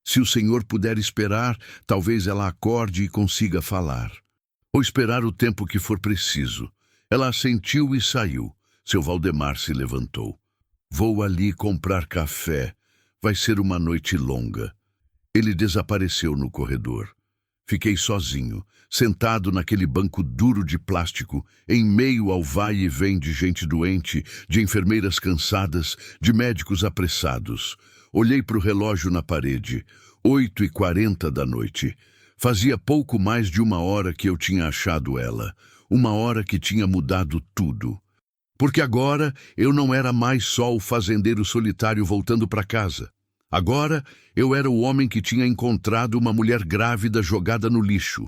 Se o senhor puder esperar, talvez ela acorde e consiga falar. Ou esperar o tempo que for preciso. Ela assentiu e saiu. Seu Valdemar se levantou. Vou ali comprar café. Vai ser uma noite longa. Ele desapareceu no corredor. Fiquei sozinho, sentado naquele banco duro de plástico, em meio ao vai e vem de gente doente, de enfermeiras cansadas, de médicos apressados. Olhei para o relógio na parede, 8h40 da noite. Fazia pouco mais de 1 hora que eu tinha achado ela. 1 hora que tinha mudado tudo. Porque agora eu não era mais só o fazendeiro solitário voltando para casa. Agora eu era o homem que tinha encontrado uma mulher grávida jogada no lixo.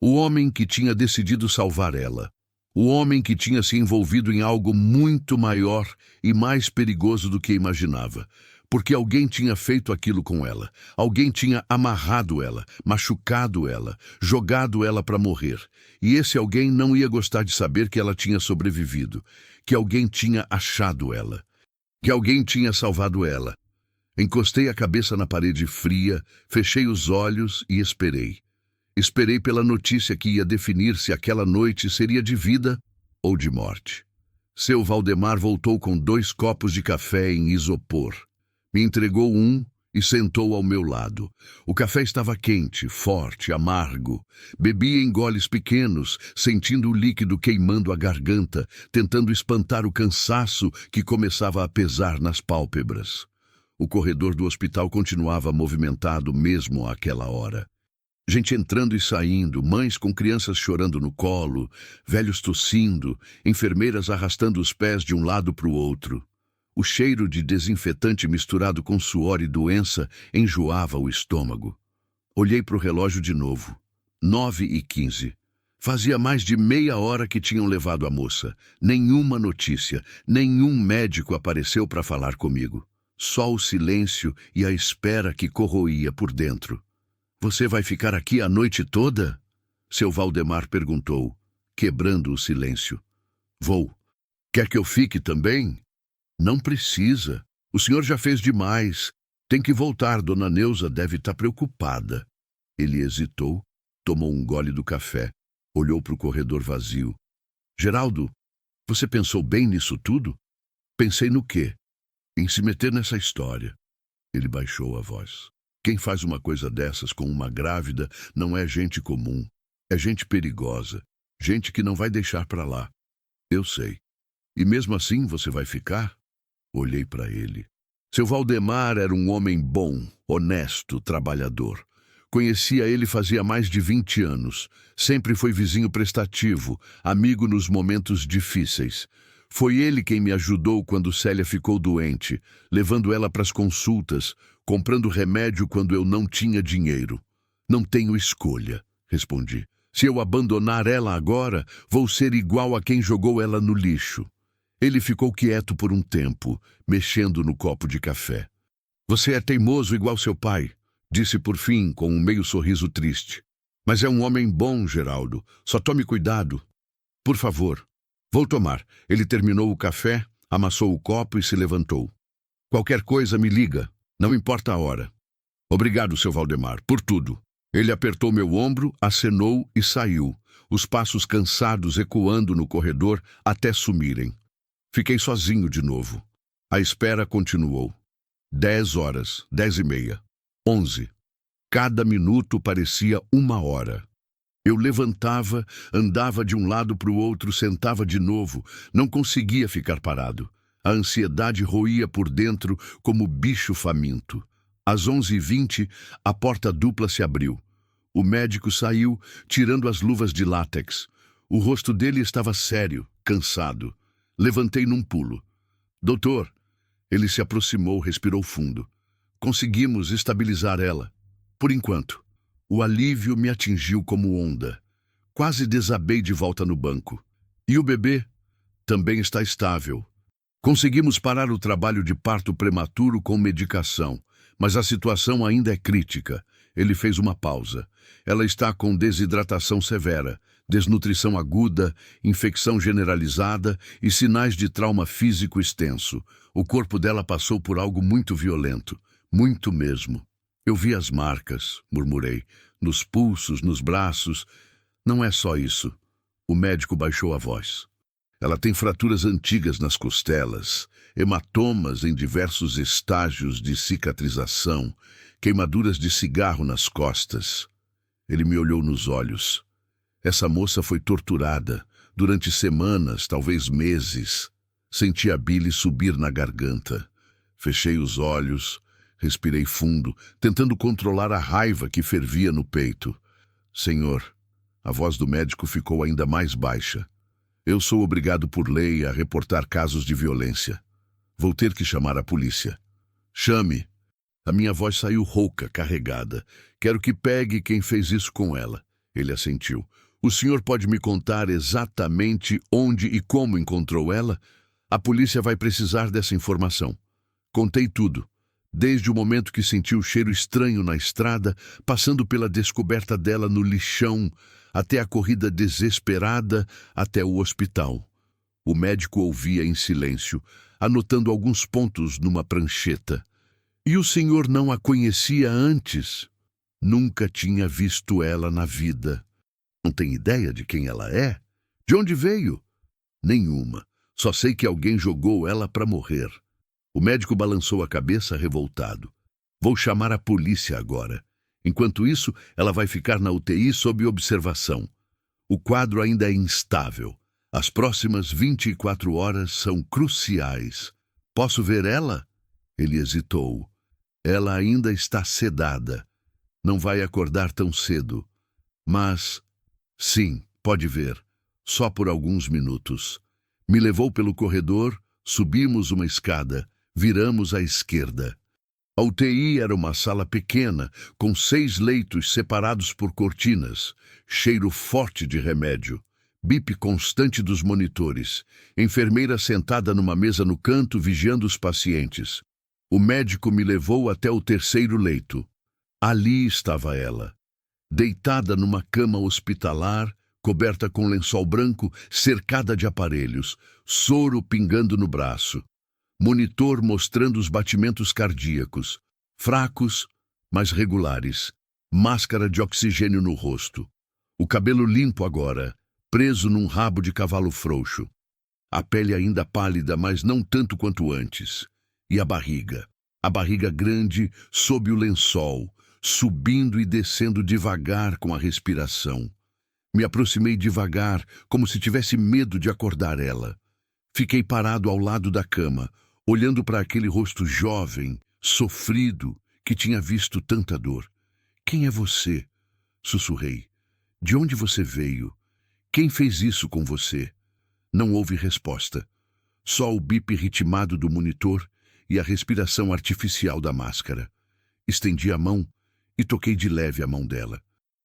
O homem que tinha decidido salvar ela. O homem que tinha se envolvido em algo muito maior e mais perigoso do que imaginava. Porque alguém tinha feito aquilo com ela. Alguém tinha amarrado ela, machucado ela, jogado ela para morrer. E esse alguém não ia gostar de saber que ela tinha sobrevivido. Que alguém tinha achado ela. Que alguém tinha salvado ela. Encostei a cabeça na parede fria, fechei os olhos e esperei. Esperei pela notícia que ia definir se aquela noite seria de vida ou de morte. Seu Valdemar voltou com 2 copos de café em isopor. Me entregou um e sentou ao meu lado. O café estava quente, forte, amargo. Bebi em goles pequenos, sentindo o líquido queimando a garganta, tentando espantar o cansaço que começava a pesar nas pálpebras. O corredor do hospital continuava movimentado mesmo àquela hora. Gente entrando e saindo, mães com crianças chorando no colo, velhos tossindo, enfermeiras arrastando os pés de um lado para o outro. O cheiro de desinfetante misturado com suor e doença enjoava o estômago. Olhei para o relógio de novo. 9h15. Fazia mais de meia hora que tinham levado a moça. Nenhuma notícia, nenhum médico apareceu para falar comigo. Só o silêncio e a espera que corroía por dentro. Você vai ficar aqui a noite toda? Seu Valdemar perguntou, quebrando o silêncio. Vou. Quer que eu fique também? Não precisa. O senhor já fez demais. Tem que voltar, dona Neuza deve estar preocupada. Ele hesitou, tomou um gole do café, olhou para o corredor vazio. Geraldo, você pensou bem nisso tudo? Pensei no quê? Em se meter nessa história. Ele baixou a voz. Quem faz uma coisa dessas com uma grávida não é gente comum. É gente perigosa. Gente que não vai deixar para lá. Eu sei. E mesmo assim você vai ficar? Olhei para ele. Seu Valdemar era um homem bom, honesto, trabalhador. Conhecia ele fazia mais de 20 anos. Sempre foi vizinho prestativo, amigo nos momentos difíceis. Foi ele quem me ajudou quando Célia ficou doente, levando ela para as consultas, comprando remédio quando eu não tinha dinheiro. Não tenho escolha, respondi. Se eu abandonar ela agora, vou ser igual a quem jogou ela no lixo. Ele ficou quieto por um tempo, mexendo no copo de café. Você é teimoso igual seu pai, disse por fim com um meio sorriso triste. Mas é um homem bom, Geraldo. Só tome cuidado. Por favor. Vou tomar. Ele terminou o café, amassou o copo e se levantou. Qualquer coisa me liga, não importa a hora. Obrigado, seu Valdemar, por tudo. Ele apertou meu ombro, acenou e saiu, os passos cansados ecoando no corredor até sumirem. Fiquei sozinho de novo. A espera continuou. 10 horas, 10h30, 11. Cada minuto parecia 1 hora. Eu levantava, andava de um lado para o outro, sentava de novo. Não conseguia ficar parado. A ansiedade roía por dentro como bicho faminto. Às 11h20, a porta dupla se abriu. O médico saiu, tirando as luvas de látex. O rosto dele estava sério, cansado. Levantei num pulo. Doutor, ele se aproximou, respirou fundo. Conseguimos estabilizar ela. Por enquanto. O alívio me atingiu como onda. Quase desabei de volta no banco. E o bebê? Também está estável. Conseguimos parar o trabalho de parto prematuro com medicação, mas a situação ainda é crítica. Ele fez uma pausa. Ela está com desidratação severa, desnutrição aguda, infecção generalizada e sinais de trauma físico extenso. O corpo dela passou por algo muito violento, muito mesmo. Eu vi as marcas, murmurei, nos pulsos, nos braços. Não é só isso. O médico baixou a voz. Ela tem fraturas antigas nas costelas, hematomas em diversos estágios de cicatrização, queimaduras de cigarro nas costas. Ele me olhou nos olhos. Essa moça foi torturada durante semanas, talvez meses. Senti a bile subir na garganta. Fechei os olhos, respirei fundo, tentando controlar a raiva que fervia no peito. Senhor, a voz do médico ficou ainda mais baixa. Eu sou obrigado por lei a reportar casos de violência. Vou ter que chamar a polícia. Chame. A minha voz saiu rouca, carregada. Quero que pegue quem fez isso com ela. Ele assentiu. O senhor pode me contar exatamente onde e como encontrou ela? A polícia vai precisar dessa informação. Contei tudo. Desde o momento que senti o cheiro estranho na estrada, passando pela descoberta dela no lixão, até a corrida desesperada até o hospital. O médico ouvia em silêncio, anotando alguns pontos numa prancheta. E o senhor não a conhecia antes? Nunca tinha visto ela na vida. Não tem ideia de quem ela é? De onde veio? Nenhuma. Só sei que alguém jogou ela para morrer. O médico balançou a cabeça revoltado. Vou chamar a polícia agora. Enquanto isso, ela vai ficar na UTI sob observação. O quadro ainda é instável. As próximas 24 horas são cruciais. Posso ver ela? Ele hesitou. Ela ainda está sedada. Não vai acordar tão cedo. Mas, sim, pode ver. Só por alguns minutos. Me levou pelo corredor, subimos uma escada. Viramos à esquerda. A UTI era uma sala pequena, com 6 leitos separados por cortinas, cheiro forte de remédio, bip constante dos monitores, enfermeira sentada numa mesa no canto vigiando os pacientes. O médico me levou até o 3º leito. Ali estava ela, deitada numa cama hospitalar, coberta com lençol branco, cercada de aparelhos, soro pingando no braço. Monitor mostrando os batimentos cardíacos, fracos, mas regulares. Máscara de oxigênio no rosto. O cabelo limpo agora, preso num rabo de cavalo frouxo. A pele ainda pálida, mas não tanto quanto antes. E a barriga grande sob o lençol, subindo e descendo devagar com a respiração. Me aproximei devagar, como se tivesse medo de acordar ela. Fiquei parado ao lado da cama, olhando para aquele rosto jovem, sofrido, que tinha visto tanta dor. Quem é você? Sussurrei. De onde você veio? Quem fez isso com você? Não houve resposta. Só o bip ritmado do monitor e a respiração artificial da máscara. Estendi a mão e toquei de leve a mão dela.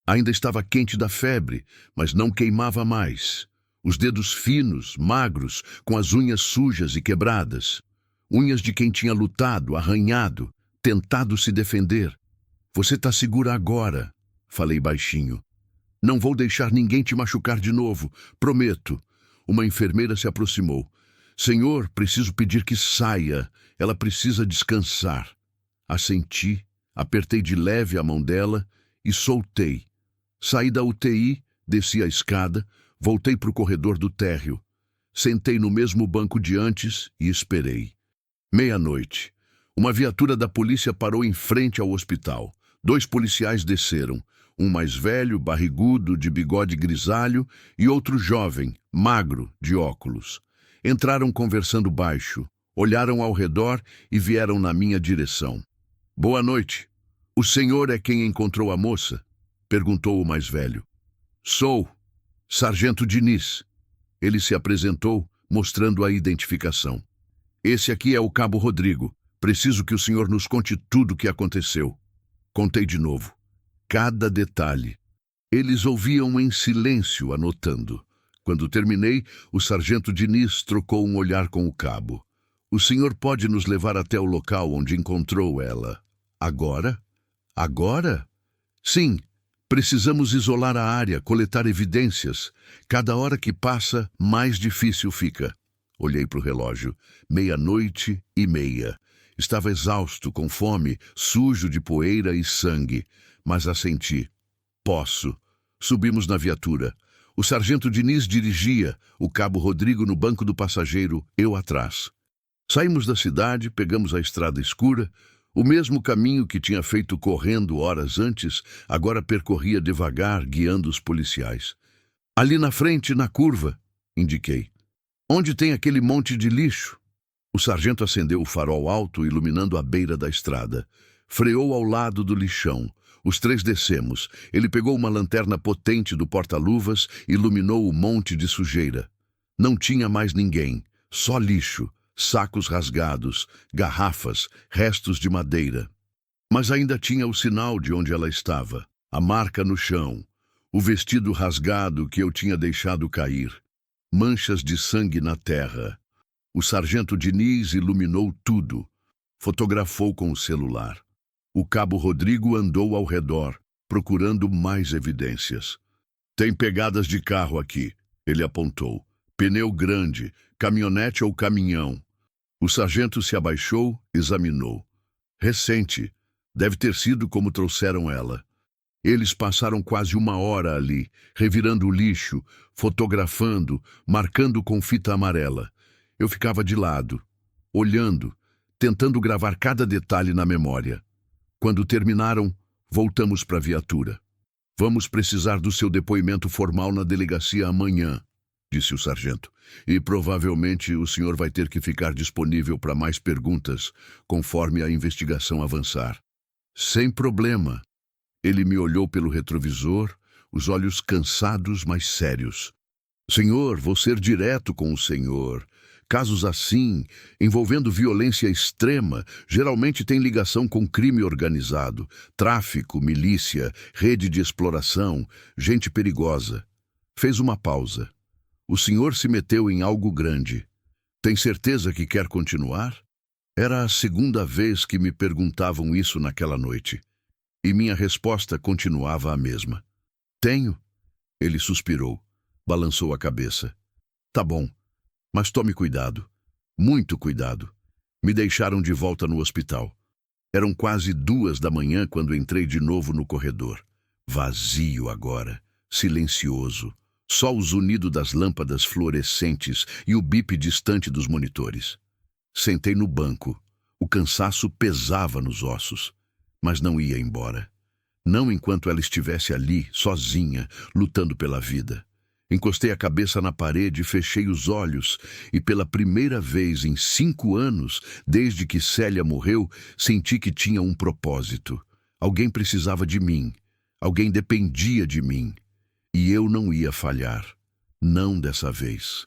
Ainda estava quente da febre, mas não queimava mais. Os dedos finos, magros, com as unhas sujas e quebradas. Unhas de quem tinha lutado, arranhado, tentado se defender. Você está segura agora, falei baixinho. Não vou deixar ninguém te machucar de novo, prometo. Uma enfermeira se aproximou. Senhor, preciso pedir que saia. Ela precisa descansar. Assenti, apertei de leve a mão dela e soltei. Saí da UTI, desci a escada, voltei para o corredor do térreo. Sentei no mesmo banco de antes e esperei. 00:30. Uma viatura da polícia parou em frente ao hospital. 2 policiais desceram, um mais velho, barrigudo, de bigode grisalho, e outro jovem, magro, de óculos. Entraram conversando baixo, olharam ao redor e vieram na minha direção. "Boa noite. O senhor é quem encontrou a moça?" perguntou o mais velho. "Sou Sargento Diniz." Ele se apresentou, mostrando a identificação. "Esse aqui é o Cabo Rodrigo. Preciso que o senhor nos conte tudo o que aconteceu." Contei de novo. Cada detalhe. Eles ouviam em silêncio, anotando. Quando terminei, o sargento Diniz trocou um olhar com o cabo. "O senhor pode nos levar até o local onde encontrou ela? Agora? Agora?" "Sim. Precisamos isolar a área, coletar evidências. Cada hora que passa, mais difícil fica." Olhei para o relógio. 00:30. Estava exausto, com fome, sujo de poeira e sangue, mas assenti. "Posso." Subimos na viatura. O sargento Diniz dirigia, o cabo Rodrigo no banco do passageiro, eu atrás. Saímos da cidade, pegamos a estrada escura. O mesmo caminho que tinha feito correndo horas antes, agora percorria devagar, guiando os policiais. "Ali na frente, na curva", indiquei. "Onde tem aquele monte de lixo?" O sargento acendeu o farol alto, iluminando a beira da estrada. Freou ao lado do lixão. Os 3 descemos. Ele pegou uma lanterna potente do porta-luvas e iluminou o monte de sujeira. Não tinha mais ninguém, só lixo, sacos rasgados, garrafas, restos de madeira. Mas ainda tinha o sinal de onde ela estava, a marca no chão, o vestido rasgado que eu tinha deixado cair, manchas de sangue na terra. O sargento Diniz iluminou tudo. Fotografou com o celular. O cabo Rodrigo andou ao redor, procurando mais evidências. "Tem pegadas de carro aqui", ele apontou. "Pneu grande, caminhonete ou caminhão." O sargento se abaixou, examinou. "Recente. Deve ter sido como trouxeram ela." Eles passaram quase 1 hora ali, revirando o lixo, fotografando, marcando com fita amarela. Eu ficava de lado, olhando, tentando gravar cada detalhe na memória. Quando terminaram, voltamos para a viatura. "Vamos precisar do seu depoimento formal na delegacia amanhã", disse o sargento. "E provavelmente o senhor vai ter que ficar disponível para mais perguntas, conforme a investigação avançar." "Sem problema." Ele me olhou pelo retrovisor, os olhos cansados, mas sérios. "Senhor, vou ser direto com o senhor. Casos assim, envolvendo violência extrema, geralmente têm ligação com crime organizado, tráfico, milícia, rede de exploração, gente perigosa." Fez uma pausa. "O senhor se meteu em algo grande. Tem certeza que quer continuar?" Era a 2ª vez que me perguntavam isso naquela noite. E minha resposta continuava a mesma. "Tenho." Ele suspirou, balançou a cabeça. "Tá bom. Mas tome cuidado, muito cuidado." Me deixaram de volta no hospital. Eram quase 2 da manhã quando entrei de novo no corredor. Vazio agora, silencioso. Só o zunido das lâmpadas fluorescentes e o bip distante dos monitores. Sentei no banco. O cansaço pesava nos ossos, mas não ia embora. Não enquanto ela estivesse ali, sozinha, lutando pela vida. Encostei a cabeça na parede, fechei os olhos e pela primeira vez em 5 anos, desde que Célia morreu, senti que tinha um propósito. Alguém precisava de mim. Alguém dependia de mim. E eu não ia falhar. Não dessa vez.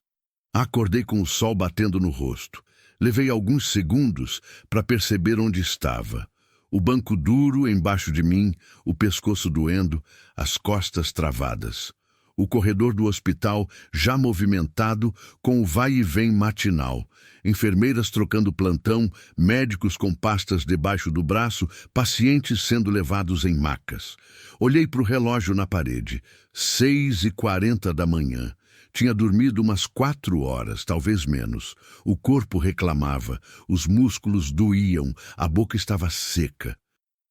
Acordei com o sol batendo no rosto. Levei alguns segundos para perceber onde estava. O banco duro embaixo de mim, o pescoço doendo, as costas travadas. O corredor do hospital já movimentado com o vai e vem matinal. Enfermeiras trocando plantão, médicos com pastas debaixo do braço, pacientes sendo levados em macas. Olhei para o relógio na parede. 6h40 da manhã. Tinha dormido umas 4 horas, talvez menos. O corpo reclamava, os músculos doíam, a boca estava seca.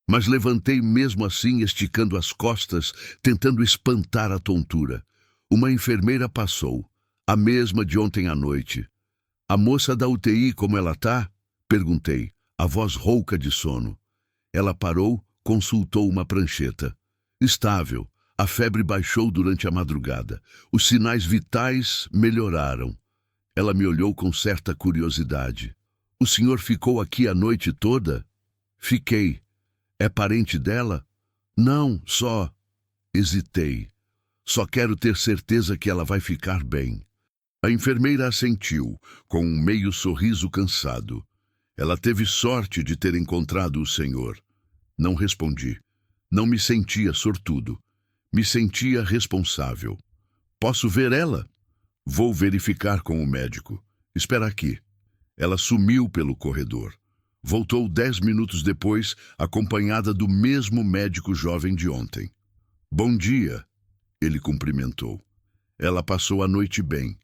Mas levantei mesmo assim, esticando as costas, tentando espantar a tontura. Uma enfermeira passou, a mesma de ontem à noite. "A moça da UTI, como ela tá?" perguntei. a voz rouca de sono. Ela parou, consultou uma prancheta. Estável, a febre baixou durante a madrugada. Os sinais vitais melhoraram. Ela me olhou com certa curiosidade. O senhor ficou aqui a noite toda? Fiquei. É parente dela? Não, só. Hesitei. Só quero ter certeza que ela vai ficar bem. A enfermeira assentiu, com um meio sorriso cansado. Ela teve sorte de ter encontrado o senhor. Não respondi. Não me sentia sortudo. Me sentia responsável. Posso ver ela? Vou verificar com o médico. Espera aqui. Ela sumiu pelo corredor. Voltou 10 minutos depois, acompanhada do mesmo médico jovem de ontem. Bom dia, ele cumprimentou. Ela passou a noite bem.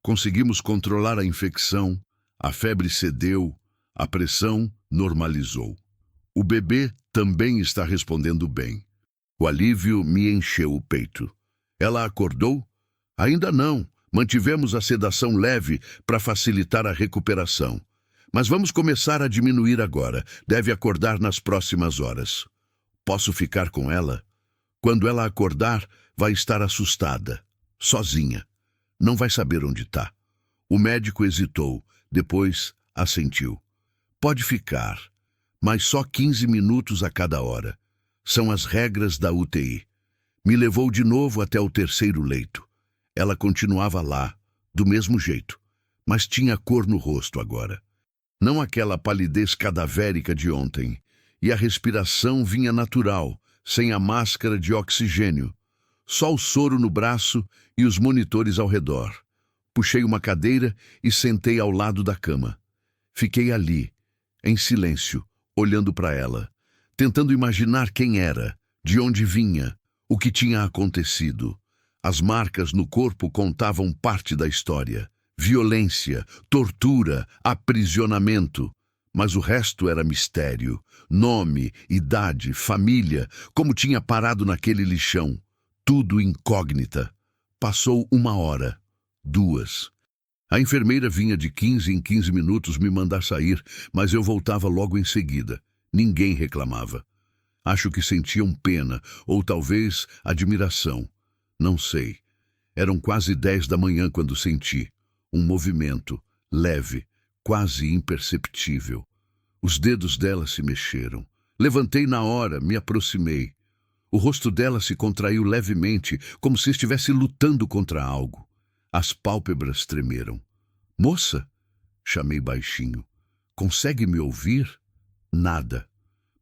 Conseguimos controlar a infecção, a febre cedeu, a pressão normalizou. O bebê também está respondendo bem. O alívio me encheu o peito. Ela acordou? Ainda não. Mantivemos a sedação leve para facilitar a recuperação. Mas vamos começar a diminuir agora. Deve acordar nas próximas horas. Posso ficar com ela? Quando ela acordar, vai estar assustada, sozinha. Não vai saber onde está. O médico hesitou, depois assentiu. Pode ficar, mas só 15 minutos a cada hora. São as regras da UTI. Me levou de novo até o terceiro leito. Ela continuava lá, do mesmo jeito, mas tinha cor no rosto agora. Não aquela palidez cadavérica de ontem. E a respiração vinha natural, sem a máscara de oxigênio. Só o soro no braço e os monitores ao redor. Puxei uma cadeira e sentei ao lado da cama. Fiquei ali, em silêncio, olhando para ela, tentando imaginar quem era, de onde vinha, o que tinha acontecido. As marcas no corpo contavam parte da história. Violência, tortura, aprisionamento. Mas o resto era mistério. Nome, idade, família, como tinha parado naquele lixão. Tudo incógnita. Passou 1 hora, 2. A enfermeira vinha de 15 em 15 minutos me mandar sair, mas eu voltava logo em seguida. Ninguém reclamava. Acho que sentiam pena, ou talvez admiração. Não sei. Eram quase 10 da manhã quando senti. Um movimento, leve, quase imperceptível. Os dedos dela se mexeram. Levantei na hora, me aproximei. O rosto dela se contraiu levemente, como se estivesse lutando contra algo. As pálpebras tremeram. Moça, chamei baixinho. Consegue me ouvir? Nada.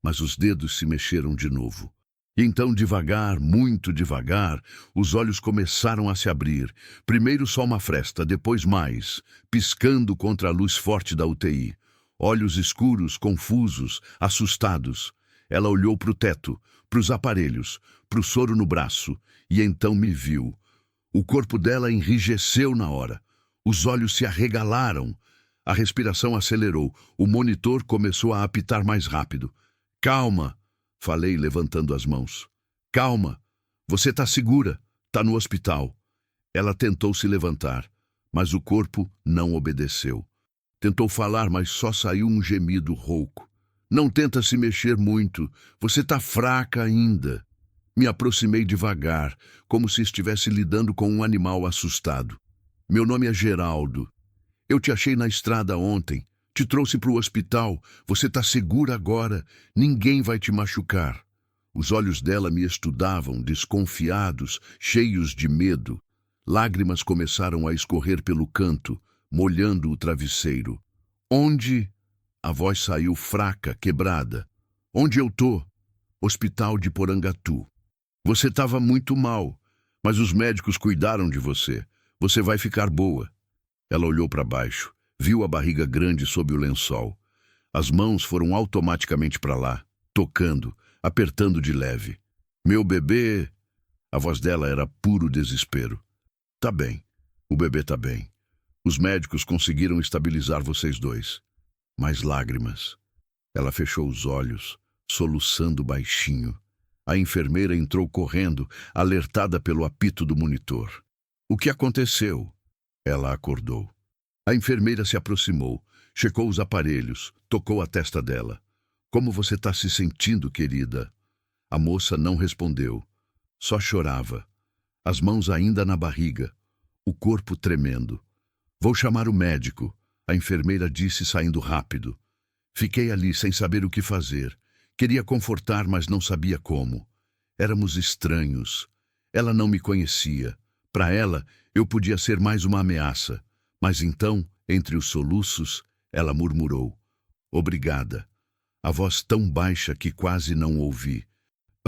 Mas os dedos se mexeram de novo. E então, devagar, muito devagar, os olhos começaram a se abrir. Primeiro só uma fresta, depois mais, piscando contra a luz forte da UTI. Olhos escuros, confusos, assustados. Ela olhou para o teto, para os aparelhos, para o soro no braço, e então me viu. O corpo dela enrijeceu na hora. Os olhos se arregalaram. A respiração acelerou. O monitor começou a apitar mais rápido. Calma! Falei, levantando as mãos. Calma, você está segura, está no hospital. Ela tentou se levantar, mas o corpo não obedeceu. Tentou falar, mas só saiu um gemido rouco. Não tenta se mexer muito, você está fraca ainda. Me aproximei devagar, como se estivesse lidando com um animal assustado. Meu nome é Geraldo. Eu te achei na estrada ontem. Te trouxe para o hospital. Você está segura agora. Ninguém vai te machucar. Os olhos dela me estudavam, desconfiados, cheios de medo. Lágrimas começaram a escorrer pelo canto, molhando o travesseiro. Onde? A voz saiu fraca, quebrada. Onde eu tô? Hospital de Porangatu. Você estava muito mal, mas os médicos cuidaram de você. Você vai ficar boa. Ela olhou para baixo. Viu a barriga grande sob o lençol. As mãos foram automaticamente para lá, tocando, apertando de leve. Meu bebê... A voz dela era puro desespero. Tá bem. O bebê tá bem. Os médicos conseguiram estabilizar vocês dois. Mais lágrimas. Ela fechou os olhos, soluçando baixinho. A enfermeira entrou correndo, alertada pelo apito do monitor. O que aconteceu? Ela acordou. A enfermeira se aproximou, checou os aparelhos, tocou a testa dela. Como você está se sentindo, querida? A moça não respondeu. Só chorava. As mãos ainda na barriga. O corpo tremendo. Vou chamar o médico, a enfermeira disse saindo rápido. Fiquei ali sem saber o que fazer. Queria confortar, mas não sabia como. Éramos estranhos. Ela não me conhecia. Para ela, eu podia ser mais uma ameaça. Mas então, entre os soluços, ela murmurou. Obrigada. A voz tão baixa que quase não ouvi.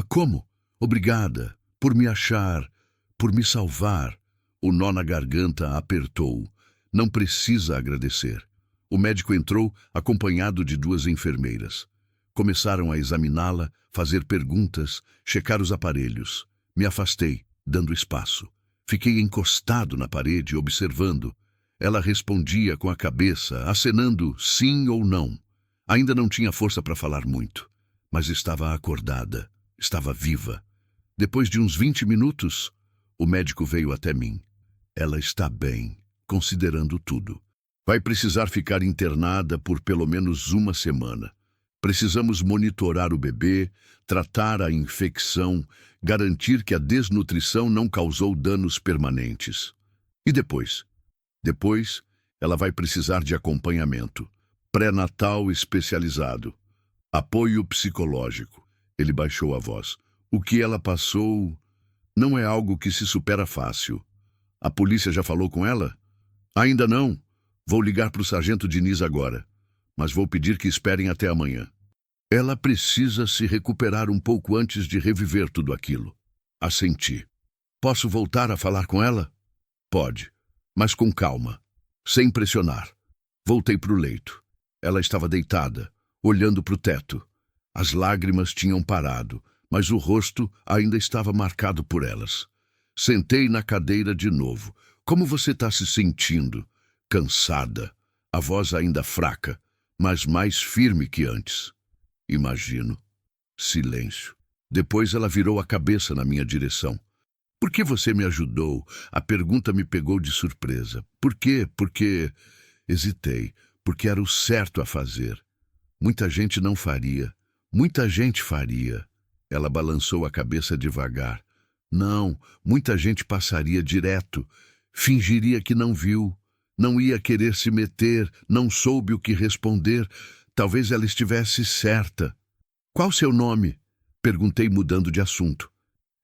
Como? Obrigada. Por me achar. Por me salvar. O nó na garganta apertou. Não precisa agradecer. O médico entrou, acompanhado de 2 enfermeiras. Começaram a examiná-la, fazer perguntas, checar os aparelhos. Me afastei, dando espaço. Fiquei encostado na parede, observando. Ela respondia com a cabeça, acenando sim ou não. Ainda não tinha força para falar muito, mas estava acordada, estava viva. Depois de uns 20 minutos, o médico veio até mim. Ela está bem, considerando tudo. Vai precisar ficar internada por pelo menos 1 semana. Precisamos monitorar o bebê, tratar a infecção, garantir que a desnutrição não causou danos permanentes. E depois? Depois, ela vai precisar de acompanhamento. Pré-natal especializado. Apoio psicológico. Ele baixou a voz. O que ela passou não é algo que se supera fácil. A polícia já falou com ela? Ainda não. Vou ligar para o sargento Diniz agora, mas vou pedir que esperem até amanhã. Ela precisa se recuperar um pouco antes de reviver tudo aquilo. Assenti. Posso voltar a falar com ela? Pode, mas com calma, sem pressionar. Voltei para o leito. Ela estava deitada, olhando para o teto. As lágrimas tinham parado, mas o rosto ainda estava marcado por elas. Sentei na cadeira de novo. Como você está se sentindo? Cansada. A voz ainda fraca, mas mais firme que antes. Imagino. Silêncio. Depois ela virou a cabeça na minha direção. Por que você me ajudou? A pergunta me pegou de surpresa. Por quê? Porque... Hesitei. Porque era o certo a fazer. Muita gente não faria. Muita gente faria. Ela balançou a cabeça devagar. Não, muita gente passaria direto. Fingiria que não viu. Não ia querer se meter, não soube o que responder. Talvez ela estivesse certa. Qual seu nome? Perguntei mudando de assunto.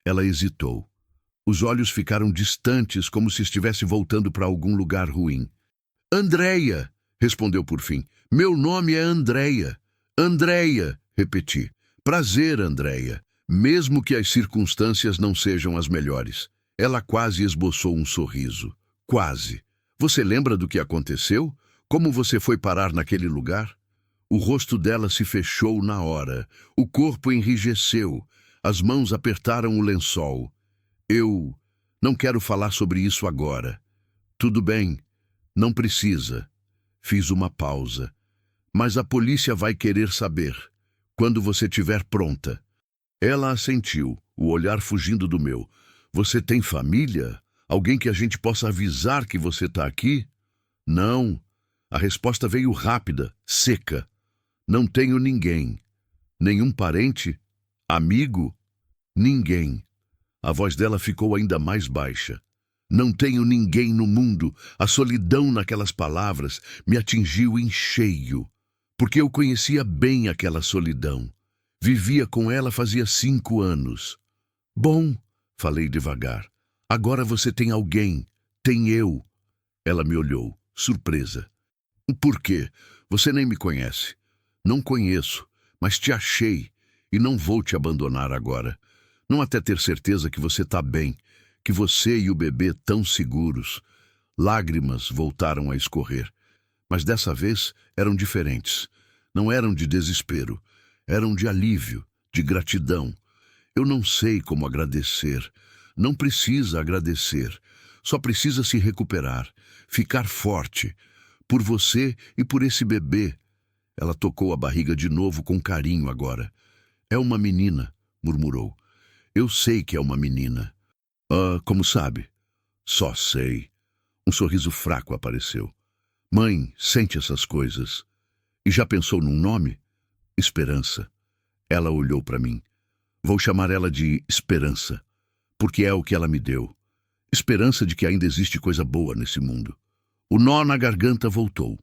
Ela hesitou. Os olhos ficaram distantes, como se estivesse voltando para algum lugar ruim. Andréia, respondeu por fim. Meu nome é Andréia. Andréia, repeti. Prazer, Andréia. Mesmo que as circunstâncias não sejam as melhores. Ela quase esboçou um sorriso. Quase. Você lembra do que aconteceu? Como você foi parar naquele lugar? O rosto dela se fechou na hora. O corpo enrijeceu. As mãos apertaram o lençol. Eu não quero falar sobre isso agora. Tudo bem, não precisa. Fiz uma pausa. Mas a polícia vai querer saber. Quando você estiver pronta. Ela assentiu, o olhar fugindo do meu. Você tem família? Alguém que a gente possa avisar que você está aqui? Não. A resposta veio rápida, seca. Não tenho ninguém. Nenhum parente? Amigo? Ninguém. A voz dela ficou ainda mais baixa. Não tenho ninguém no mundo. A solidão naquelas palavras me atingiu em cheio. Porque eu conhecia bem aquela solidão. Vivia com ela fazia 5 anos. Bom, falei devagar. Agora você tem alguém. Tem eu. Ela me olhou, surpresa. Por quê? Você nem me conhece. Não conheço, mas te achei e não vou te abandonar agora. Não até ter certeza que você está bem, que você e o bebê tão seguros. Lágrimas voltaram a escorrer, mas dessa vez eram diferentes. Não eram de desespero, eram de alívio, de gratidão. Eu não sei como agradecer. Não precisa agradecer. Só precisa se recuperar, ficar forte. Por você e por esse bebê. Ela tocou a barriga de novo com carinho agora. É uma menina, murmurou. Eu sei que é uma menina. Ah, como sabe? Só sei. Um sorriso fraco apareceu. Mãe, sente essas coisas. E já pensou num nome? Esperança. Ela olhou para mim. Vou chamar ela de Esperança, porque é o que ela me deu. Esperança de que ainda existe coisa boa nesse mundo. O nó na garganta voltou.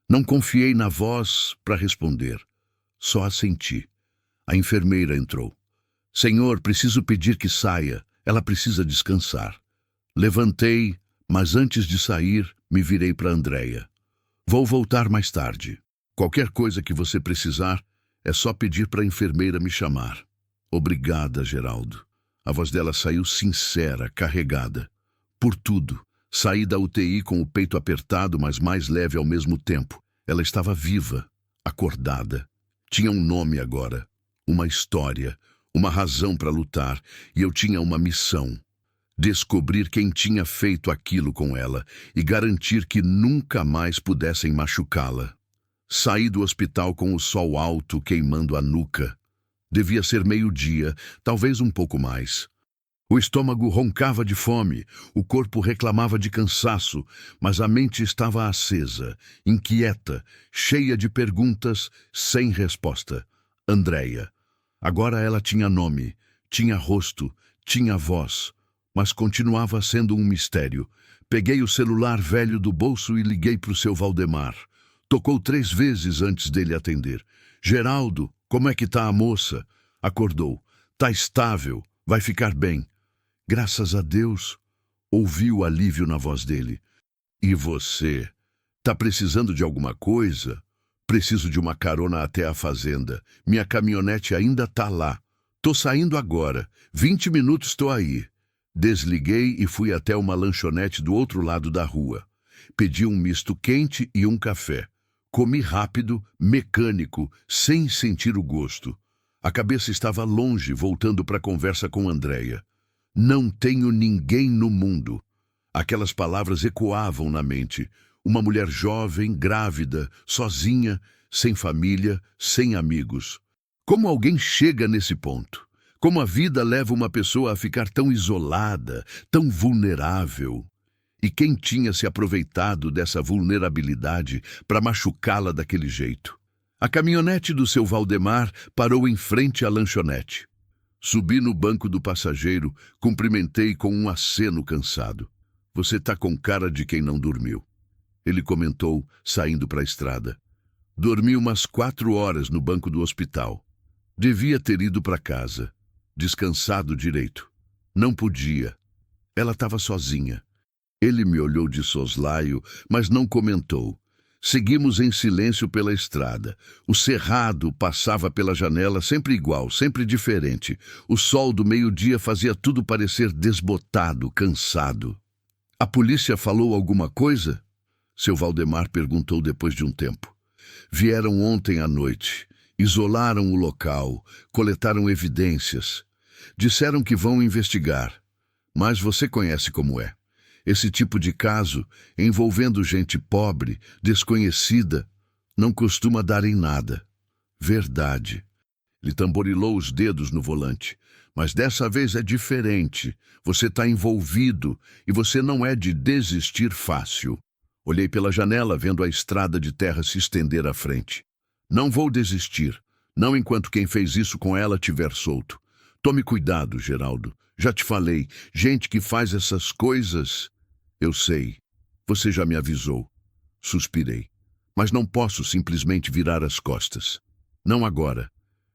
Não confiei na voz para responder. Só a senti. A enfermeira entrou. Senhor, preciso pedir que saia. Ela precisa descansar. Levantei, mas antes de sair, me virei para Andréia. Vou voltar mais tarde. Qualquer coisa que você precisar, é só pedir para a enfermeira me chamar. Obrigada, Geraldo. A voz dela saiu sincera, carregada. Por tudo. Saí da UTI com o peito apertado, mas mais leve ao mesmo tempo. Ela estava viva, acordada. Tinha um nome agora, uma história, uma razão para lutar, e eu tinha uma missão. Descobrir quem tinha feito aquilo com ela e garantir que nunca mais pudessem machucá-la. Saí do hospital com o sol alto queimando a nuca. Devia ser meio-dia, talvez um pouco mais. O estômago roncava de fome, o corpo reclamava de cansaço, mas a mente estava acesa, inquieta, cheia de perguntas, sem resposta. Andréia. Agora ela tinha nome, tinha rosto, tinha voz, mas continuava sendo um mistério. Peguei o celular velho do bolso e liguei para o seu Valdemar. Tocou 3 vezes antes dele atender. Geraldo, como é que tá a moça? Acordou. Tá estável, vai ficar bem. Graças a Deus, ouvi o alívio na voz dele. E você? Tá precisando de alguma coisa? Preciso de uma carona até a fazenda. Minha caminhonete ainda tá lá. Tô saindo agora. 20 minutos tô aí. Desliguei e fui até uma lanchonete do outro lado da rua. Pedi um misto quente e um café. Comi rápido, mecânico, sem sentir o gosto. A cabeça estava longe, voltando para a conversa com Andréia. Não tenho ninguém no mundo. Aquelas palavras ecoavam na mente. Uma mulher jovem, grávida, sozinha, sem família, sem amigos. Como alguém chega nesse ponto? Como a vida leva uma pessoa a ficar tão isolada, tão vulnerável? E quem tinha se aproveitado dessa vulnerabilidade para machucá-la daquele jeito? A caminhonete do seu Valdemar parou em frente à lanchonete. Subi no banco do passageiro, cumprimentei com um aceno cansado. Você tá com cara de quem não dormiu. Ele comentou, saindo para a estrada. Dormi umas 4 horas no banco do hospital. Devia ter ido para casa. Descansado direito. Não podia. Ela estava sozinha. Ele me olhou de soslaio, mas não comentou. Seguimos em silêncio pela estrada. O cerrado passava pela janela sempre igual, sempre diferente. O sol do meio-dia fazia tudo parecer desbotado, cansado. A polícia falou alguma coisa? Seu Valdemar perguntou depois de um tempo. Vieram ontem à noite. Isolaram o local, coletaram evidências. Disseram que vão investigar. Mas você conhece como é. Esse tipo de caso, envolvendo gente pobre, desconhecida, não costuma dar em nada. Verdade. Ele tamborilou os dedos no volante. Mas dessa vez é diferente. Você está envolvido e você não é de desistir fácil. Olhei pela janela, vendo a estrada de terra se estender à frente. Não vou desistir. Não enquanto quem fez isso com ela tiver solto. Tome cuidado, Geraldo. Já te falei, gente que faz essas coisas... Eu sei. Você já me avisou. Suspirei. Mas não posso simplesmente virar as costas. Não agora.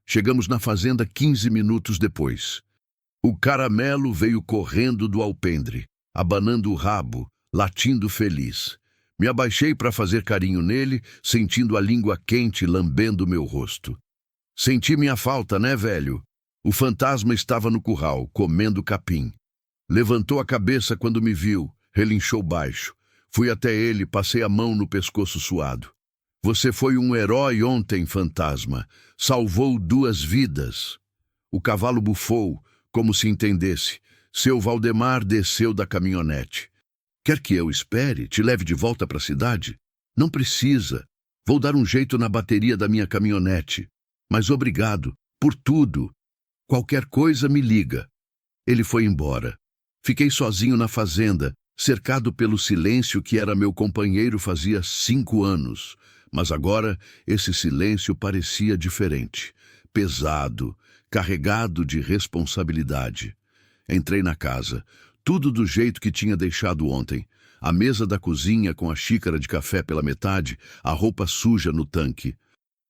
Chegamos na fazenda 15 minutos depois. O caramelo veio correndo do alpendre, abanando o rabo, latindo feliz. Me abaixei para fazer carinho nele, sentindo a língua quente lambendo meu rosto. Senti minha falta, né, velho? O fantasma estava no curral, comendo capim. Levantou a cabeça quando me viu, relinchou baixo. Fui até ele, passei a mão no pescoço suado. Você foi um herói ontem, fantasma. Salvou 2 vidas. O cavalo bufou, como se entendesse. Seu Valdemar desceu da caminhonete. Quer que eu espere? Te leve de volta para a cidade? Não precisa. Vou dar um jeito na bateria da minha caminhonete. Mas obrigado, por tudo. Qualquer coisa me liga. Ele foi embora. Fiquei sozinho na fazenda, cercado pelo silêncio que era meu companheiro fazia 5 anos. Mas agora esse silêncio parecia diferente, pesado, carregado de responsabilidade. Entrei na casa, tudo do jeito que tinha deixado ontem. A mesa da cozinha com a xícara de café pela metade, a roupa suja no tanque.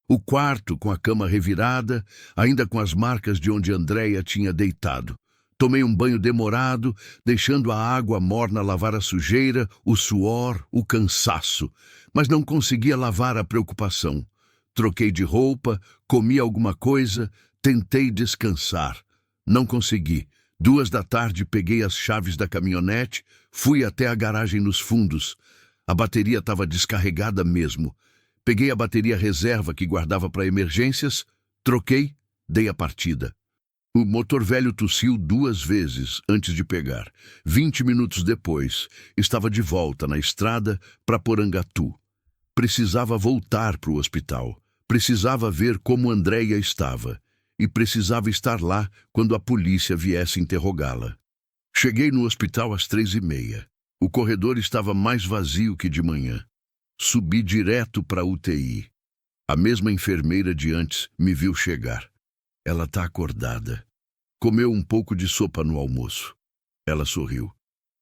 O quarto com a cama revirada, ainda com as marcas de onde Andréia tinha deitado. Tomei um banho demorado, deixando a água morna lavar a sujeira, o suor, o cansaço. Mas não conseguia lavar a preocupação. Troquei de roupa, comi alguma coisa, tentei descansar. Não consegui. 2 da tarde peguei as chaves da caminhonete, fui até a garagem nos fundos. A bateria estava descarregada mesmo. Peguei a bateria reserva que guardava para emergências, troquei, dei a partida. O motor velho tossiu 2 vezes antes de pegar. 20 minutos depois, estava de volta na estrada para Porangatu. Precisava voltar para o hospital. Precisava ver como Andréia estava. E precisava estar lá quando a polícia viesse interrogá-la. Cheguei no hospital às 3h30. O corredor estava mais vazio que de manhã. Subi direto para a UTI. A mesma enfermeira de antes me viu chegar. Ela está acordada. Comeu um pouco de sopa no almoço. Ela sorriu.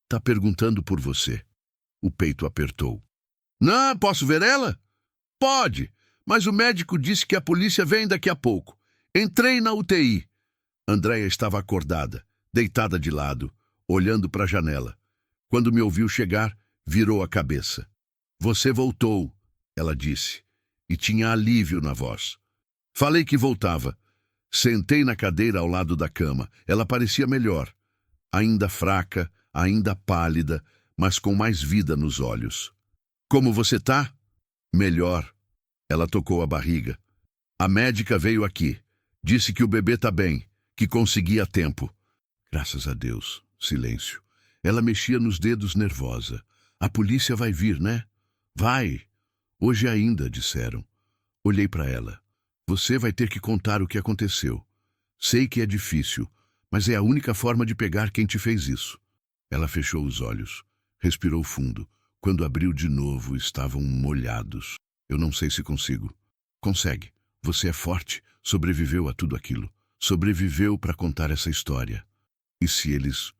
Tá perguntando por você. O peito apertou. Não, posso ver ela? Pode, mas o médico disse que a polícia vem daqui a pouco. Entrei na UTI. Andréia estava acordada, deitada de lado, olhando para a janela. Quando me ouviu chegar, virou a cabeça. Você voltou, ela disse, e tinha alívio na voz. Falei que voltava. Sentei na cadeira ao lado da cama. Ela parecia melhor. Ainda fraca, ainda pálida, mas com mais vida nos olhos. Como você tá? Melhor. Ela tocou a barriga. A médica veio aqui. Disse que o bebê tá bem, que conseguia tempo. Graças a Deus. Silêncio. Ela mexia nos dedos nervosa. A polícia vai vir, né? Vai. Hoje ainda, disseram. Olhei para ela. Você vai ter que contar o que aconteceu. Sei que é difícil, mas é a única forma de pegar quem te fez isso. Ela fechou os olhos. Respirou fundo. Quando abriu de novo, estavam molhados. Eu não sei se consigo. Consegue. Você é forte. Sobreviveu a tudo aquilo. Sobreviveu para contar essa história. E se eles...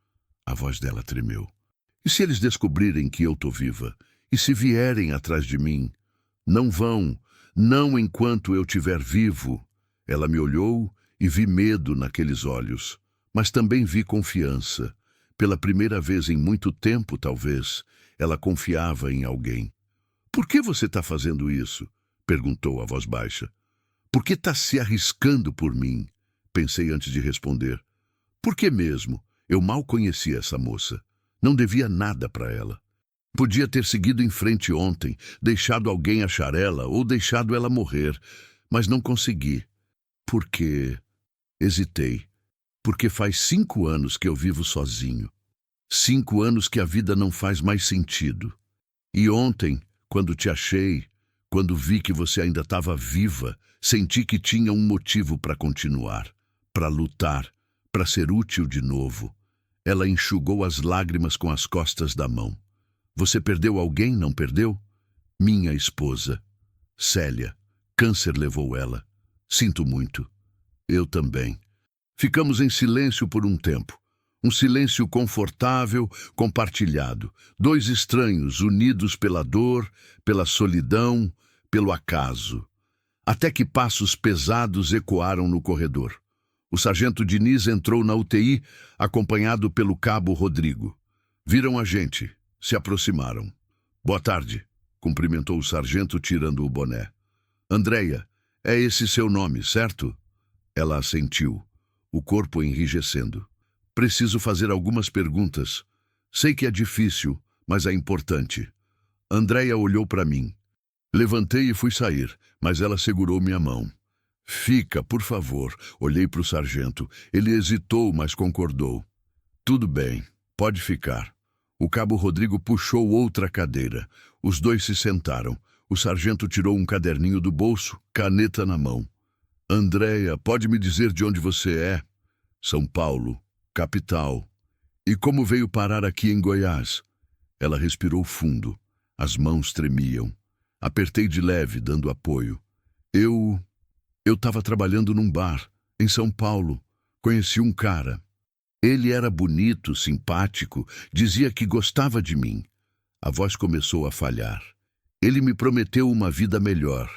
A voz dela tremeu. E se eles descobrirem que eu tô viva? E se vierem atrás de mim? Não vão. Não enquanto eu estiver vivo. Ela me olhou e vi medo naqueles olhos. Mas também vi confiança. Pela primeira vez em muito tempo, talvez, ela confiava em alguém. Por que você está fazendo isso? Perguntou a voz baixa. Por que está se arriscando por mim? Pensei antes de responder. Por que mesmo? Eu mal conhecia essa moça. Não devia nada para ela. Podia ter seguido em frente ontem, deixado alguém achar ela ou deixado ela morrer, mas não consegui. Por quê? Hesitei. Porque faz 5 anos que eu vivo sozinho. 5 anos que a vida não faz mais sentido. E ontem, quando te achei, quando vi que você ainda estava viva, senti que tinha um motivo para continuar, para lutar, para ser útil de novo. Ela enxugou as lágrimas com as costas da mão. Você perdeu alguém, não perdeu? Minha esposa. Célia. Câncer levou ela. Sinto muito. Eu também. Ficamos em silêncio por um tempo. Um silêncio confortável, compartilhado. 2 estranhos unidos pela dor, pela solidão, pelo acaso. Até que passos pesados ecoaram no corredor. O sargento Diniz entrou na UTI, acompanhado pelo cabo Rodrigo. Viram a gente, se aproximaram. Boa tarde, cumprimentou o sargento tirando o boné. Andréia, é esse seu nome, certo? Ela assentiu, o corpo enrijecendo. Preciso fazer algumas perguntas. Sei que é difícil, mas é importante. Andréia olhou para mim. Levantei e fui sair, mas ela segurou minha mão. Fica, por favor. Olhei para o sargento. Ele hesitou, mas concordou. Tudo bem, pode ficar. O cabo Rodrigo puxou outra cadeira. Os 2 se sentaram. O sargento tirou um caderninho do bolso, caneta na mão. Andréia, pode me dizer de onde você é? São Paulo, capital. E como veio parar aqui em Goiás? Ela respirou fundo. As mãos tremiam. Apertei de leve, dando apoio. Eu estava trabalhando num bar, em São Paulo. Conheci um cara. Ele era bonito, simpático, dizia que gostava de mim. A voz começou a falhar. Ele me prometeu uma vida melhor.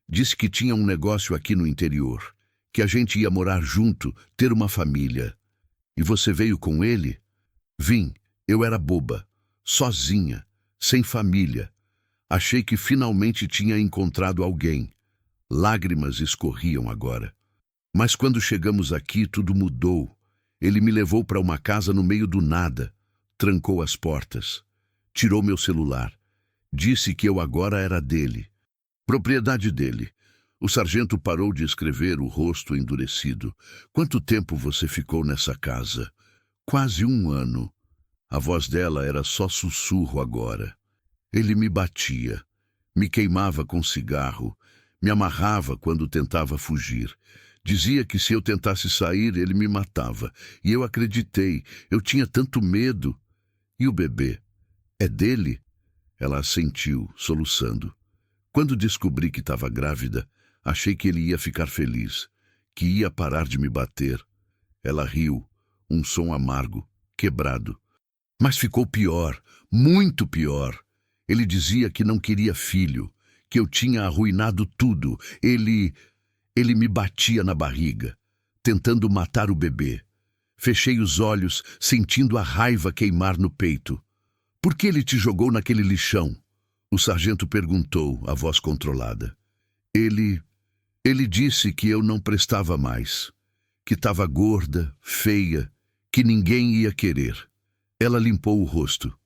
Disse que tinha um negócio aqui no interior, que a gente ia morar junto, ter uma família. E você veio com ele? Vim. Eu era boba, sozinha, sem família. Achei que finalmente tinha encontrado alguém. Lágrimas escorriam agora. Mas quando chegamos aqui, tudo mudou. Ele me levou para uma casa no meio do nada, trancou as portas, tirou meu celular, disse que eu agora era dele, propriedade dele. O sargento parou de escrever, o rosto endurecido. Quanto tempo você ficou nessa casa? Quase 1 ano. A voz dela era só sussurro agora. Ele me batia, me queimava com cigarro, me amarrava quando tentava fugir. Dizia que se eu tentasse sair, ele me matava. E eu acreditei. Eu tinha tanto medo. E o bebê? É dele? Ela assentiu, soluçando. Quando descobri que estava grávida, achei que ele ia ficar feliz, que ia parar de me bater. Ela riu, um som amargo, quebrado. Mas ficou pior, muito pior. Ele dizia que não queria filho, que eu tinha arruinado tudo. Ele me batia na barriga, tentando matar o bebê. Fechei os olhos, sentindo a raiva queimar no peito. Por que ele te jogou naquele lixão? O sargento perguntou, a voz controlada. Ele disse que eu não prestava mais, que estava gorda, feia, que ninguém ia querer. Ela limpou o rosto.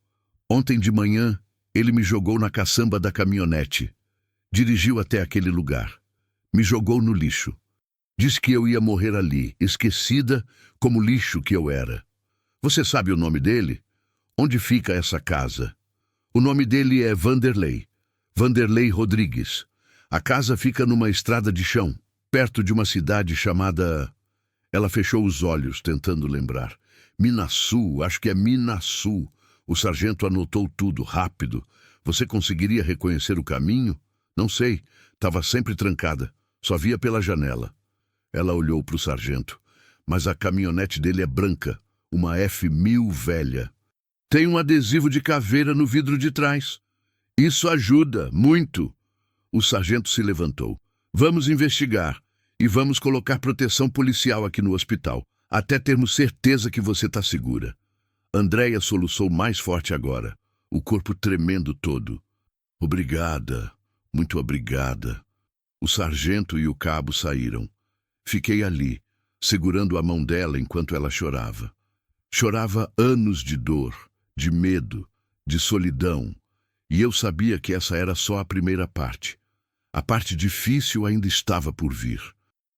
Ontem de manhã, ele me jogou na caçamba da caminhonete. Dirigiu até aquele lugar. Me jogou no lixo. Disse que eu ia morrer ali, esquecida como lixo que eu era. Você sabe o nome dele? Onde fica essa casa? O nome dele é Vanderlei. Vanderlei Rodrigues. A casa fica numa estrada de chão, perto de uma cidade chamada... Ela fechou os olhos, tentando lembrar. Minaçu, acho que é Minaçu. O sargento anotou tudo, rápido. Você conseguiria reconhecer o caminho? Não sei, estava sempre trancada. Só via pela janela. Ela olhou para o sargento. Mas a caminhonete dele é branca, uma F1000 velha. Tem um adesivo de caveira no vidro de trás. Isso ajuda, muito. O sargento se levantou. Vamos investigar e vamos colocar proteção policial aqui no hospital, até termos certeza que você está segura. Andréia soluçou mais forte agora, o corpo tremendo todo. Obrigada, muito obrigada. O sargento e o cabo saíram. Fiquei ali, segurando a mão dela enquanto ela chorava. Chorava anos de dor, de medo, de solidão. E eu sabia que essa era só a primeira parte. A parte difícil ainda estava por vir.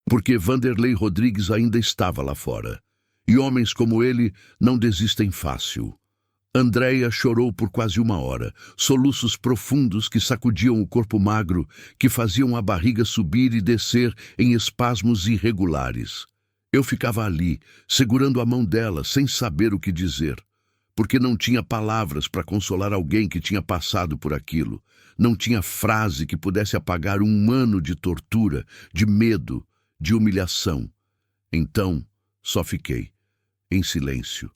Porque Vanderlei Rodrigues ainda estava lá fora. E homens como ele não desistem fácil. Andréia chorou por quase 1 hora, soluços profundos que sacudiam o corpo magro, que faziam a barriga subir e descer em espasmos irregulares. Eu ficava ali, segurando a mão dela, sem saber o que dizer, porque não tinha palavras para consolar alguém que tinha passado por aquilo. Não tinha frase que pudesse apagar 1 ano de tortura, de medo, de humilhação. Então, só fiquei, em silêncio,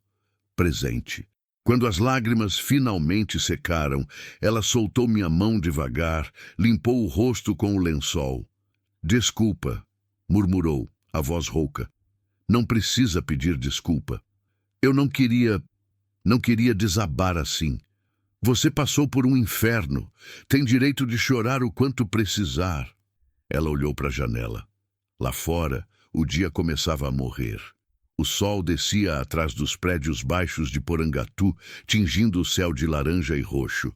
presente. Quando as lágrimas finalmente secaram, ela soltou minha mão devagar, limpou o rosto com o lençol. Desculpa, murmurou, a voz rouca. Não precisa pedir desculpa. Eu não queria desabar assim. Você passou por um inferno. Tem direito de chorar o quanto precisar. Ela olhou para a janela. Lá fora, o dia começava a morrer. O sol descia atrás dos prédios baixos de Porangatu, tingindo o céu de laranja e roxo.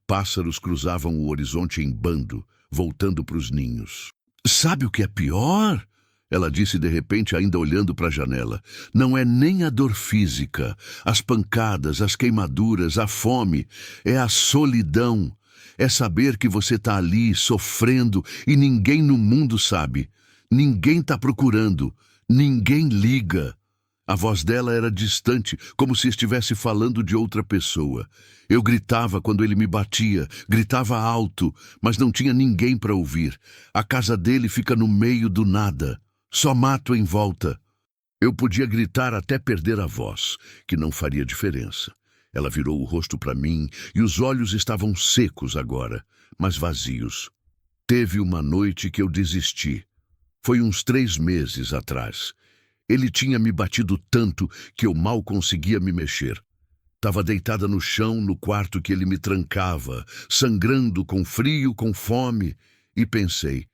Pássaros cruzavam o horizonte em bando, voltando para os ninhos. Sabe o que é pior? Ela disse de repente, ainda olhando para a janela. Não é nem a dor física, as pancadas, as queimaduras, a fome. É a solidão. É saber que você está ali, sofrendo, e ninguém no mundo sabe. Ninguém está procurando. Ninguém liga. A voz dela era distante, como se estivesse falando de outra pessoa. Eu gritava quando ele me batia, gritava alto, mas não tinha ninguém para ouvir. A casa dele fica no meio do nada, só mato em volta. Eu podia gritar até perder a voz, que não faria diferença. Ela virou o rosto para mim e os olhos estavam secos agora, mas vazios. Teve uma noite que eu desisti. Foi uns 3 meses atrás. Ele tinha me batido tanto que eu mal conseguia me mexer. Estava deitada no chão, no quarto que ele me trancava, sangrando com frio, com fome, e pensei,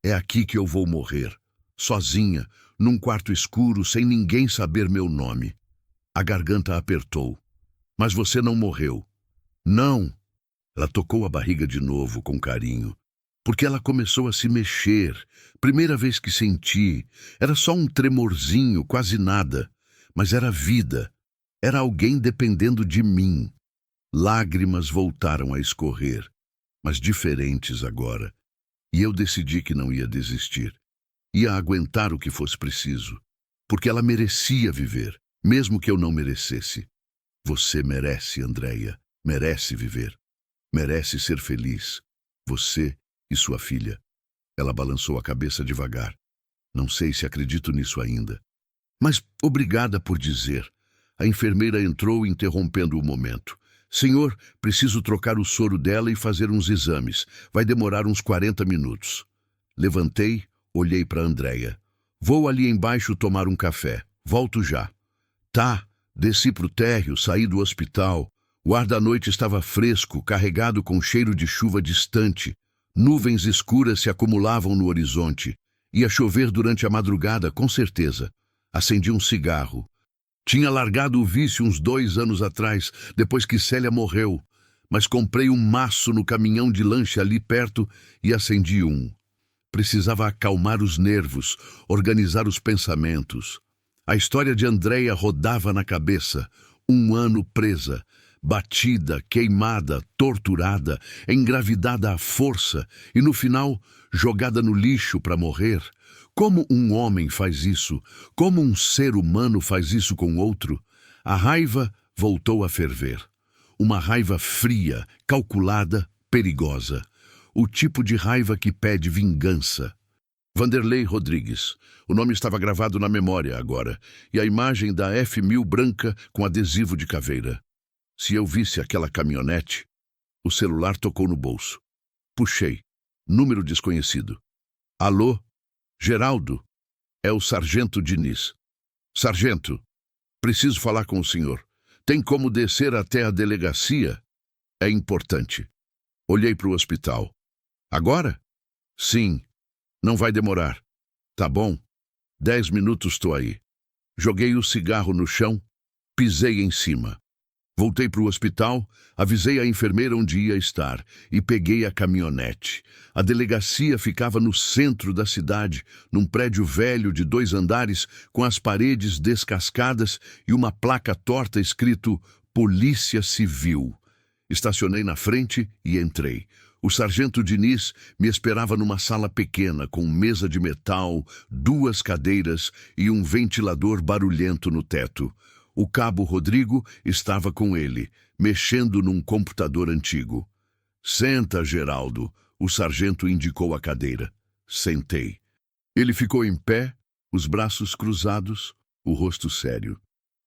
é aqui que eu vou morrer, sozinha, num quarto escuro, sem ninguém saber meu nome. A garganta apertou. Mas você não morreu. Não. Ela tocou a barriga de novo com carinho, porque ela começou a se mexer. Primeira vez que senti, era só um tremorzinho, quase nada, mas era vida. Era alguém dependendo de mim. Lágrimas voltaram a escorrer, mas diferentes agora. E eu decidi que não ia desistir. Ia aguentar o que fosse preciso, porque ela merecia viver, mesmo que eu não merecesse. Você merece, Andréia, merece viver. Merece ser feliz. Você e sua filha. Ela balançou a cabeça devagar. Não sei se acredito nisso ainda. Mas obrigada por dizer. A enfermeira entrou, interrompendo o momento. Senhor, preciso trocar o soro dela e fazer uns exames. Vai demorar uns 40 minutos. Levantei, olhei para Andréia. Vou ali embaixo tomar um café. Volto já. Tá. Desci pro térreo, saí do hospital. O ar da noite estava fresco, carregado com cheiro de chuva distante. Nuvens escuras se acumulavam no horizonte. Ia chover durante a madrugada, com certeza. Acendi um cigarro. Tinha largado o vício uns 2 anos atrás, depois que Célia morreu. Mas comprei um maço no caminhão de lanche ali perto e acendi um. Precisava acalmar os nervos, organizar os pensamentos. A história de Andréia rodava na cabeça. 1 ano presa, batida, queimada, torturada, engravidada à força e, no final, jogada no lixo para morrer. Como um homem faz isso? Como um ser humano faz isso com outro? A raiva voltou a ferver. Uma raiva fria, calculada, perigosa. O tipo de raiva que pede vingança. Vanderlei Rodrigues. O nome estava gravado na memória agora, e a imagem da F1000 branca com adesivo de caveira. Se eu visse aquela caminhonete, o celular tocou no bolso. Puxei. Número desconhecido. Alô? Geraldo? É o Sargento Diniz. Sargento, preciso falar com o senhor. Tem como descer até a delegacia? É importante. Olhei para o hospital. Agora? Sim. Não vai demorar. Tá bom. 10 minutos estou aí. Joguei o cigarro no chão, pisei em cima. Voltei para o hospital, avisei a enfermeira onde ia estar e peguei a caminhonete. A delegacia ficava no centro da cidade, num prédio velho de 2 andares, com as paredes descascadas e uma placa torta escrito Polícia Civil. Estacionei na frente e entrei. O sargento Diniz me esperava numa sala pequena, com mesa de metal, 2 cadeiras e um ventilador barulhento no teto. O cabo Rodrigo estava com ele, mexendo num computador antigo. Senta, Geraldo. O sargento indicou a cadeira. Sentei. Ele ficou em pé, os braços cruzados, o rosto sério.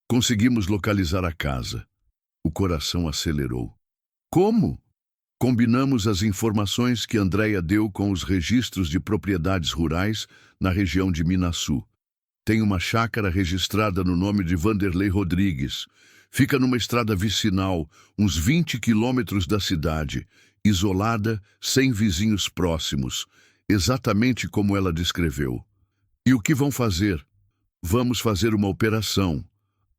Conseguimos localizar a casa. O coração acelerou. Como? Combinamos as informações que Andréia deu com os registros de propriedades rurais na região de Minaçu. Tem uma chácara registrada no nome de Vanderlei Rodrigues. Fica numa estrada vicinal, uns 20 quilômetros da cidade, isolada, sem vizinhos próximos, exatamente como ela descreveu. E o que vão fazer? Vamos fazer uma operação.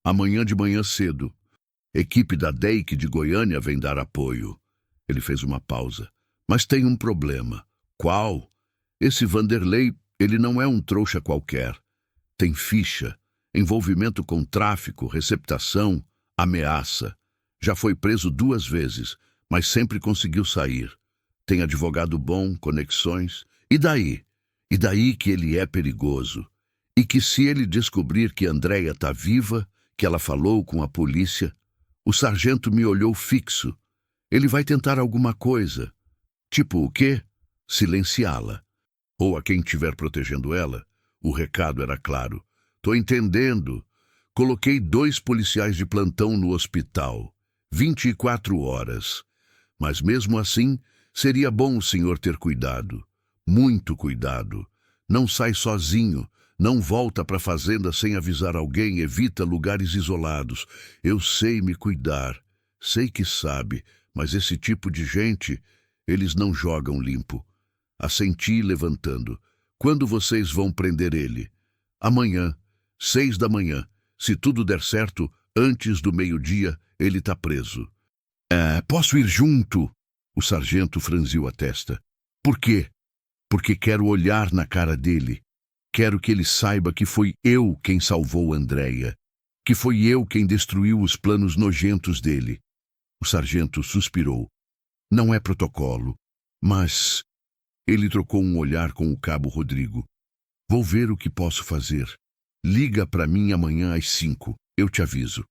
Amanhã de manhã cedo. Equipe da DEIC de Goiânia vem dar apoio. Ele fez uma pausa. Mas tem um problema. Qual? Esse Vanderlei, ele não é um trouxa qualquer. Tem ficha, envolvimento com tráfico, receptação, ameaça. Já foi preso 2 vezes, mas sempre conseguiu sair. Tem advogado bom, conexões. E daí? E daí que ele é perigoso. E que se ele descobrir que Andréia está viva, que ela falou com a polícia, o sargento me olhou fixo. Ele vai tentar alguma coisa. Tipo o quê? Silenciá-la. Ou a quem estiver protegendo ela. O recado era claro. Tô entendendo. Coloquei 2 policiais de plantão no hospital. 24 horas. Mas mesmo assim, seria bom o senhor ter cuidado. Muito cuidado. Não sai sozinho. Não volta para a fazenda sem avisar alguém. Evita lugares isolados. Eu sei me cuidar. Sei que sabe, mas esse tipo de gente, eles não jogam limpo. Assenti levantando. Quando vocês vão prender ele? Amanhã, 6 da manhã. Se tudo der certo, antes do meio-dia, ele está preso. Posso ir junto? O sargento franziu a testa. Por quê? Porque quero olhar na cara dele. Quero que ele saiba que foi eu quem salvou Andréia. Que foi eu quem destruiu os planos nojentos dele. O sargento suspirou. Não é protocolo, mas... Ele trocou um olhar com o cabo Rodrigo. Vou ver o que posso fazer. Liga para mim amanhã às 5. Eu te aviso.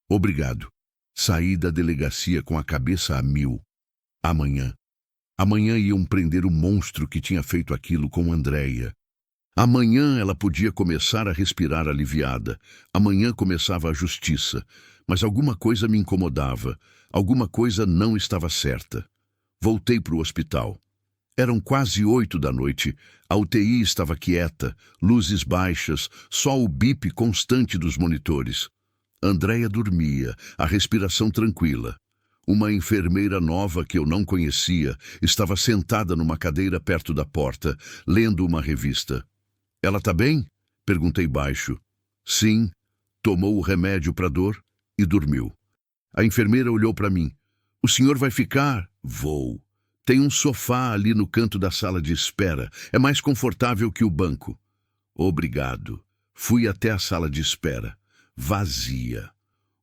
Obrigado. Saí da delegacia com a cabeça a mil. Amanhã. Amanhã iam prender o monstro que tinha feito aquilo com Andréia. Amanhã ela podia começar a respirar aliviada. Amanhã começava a justiça. Mas alguma coisa me incomodava. Alguma coisa não estava certa. Voltei para o hospital. Eram quase 8 da noite. A UTI estava quieta, luzes baixas, só o bip constante dos monitores. Andréia dormia, a respiração tranquila. Uma enfermeira nova que eu não conhecia estava sentada numa cadeira perto da porta, lendo uma revista. Ela está bem? Perguntei baixo. Sim. Tomou o remédio para dor e dormiu. A enfermeira olhou para mim. O senhor vai ficar? Vou. Tem um sofá ali no canto da sala de espera. É mais confortável que o banco. Obrigado. Fui até a sala de espera. Vazia.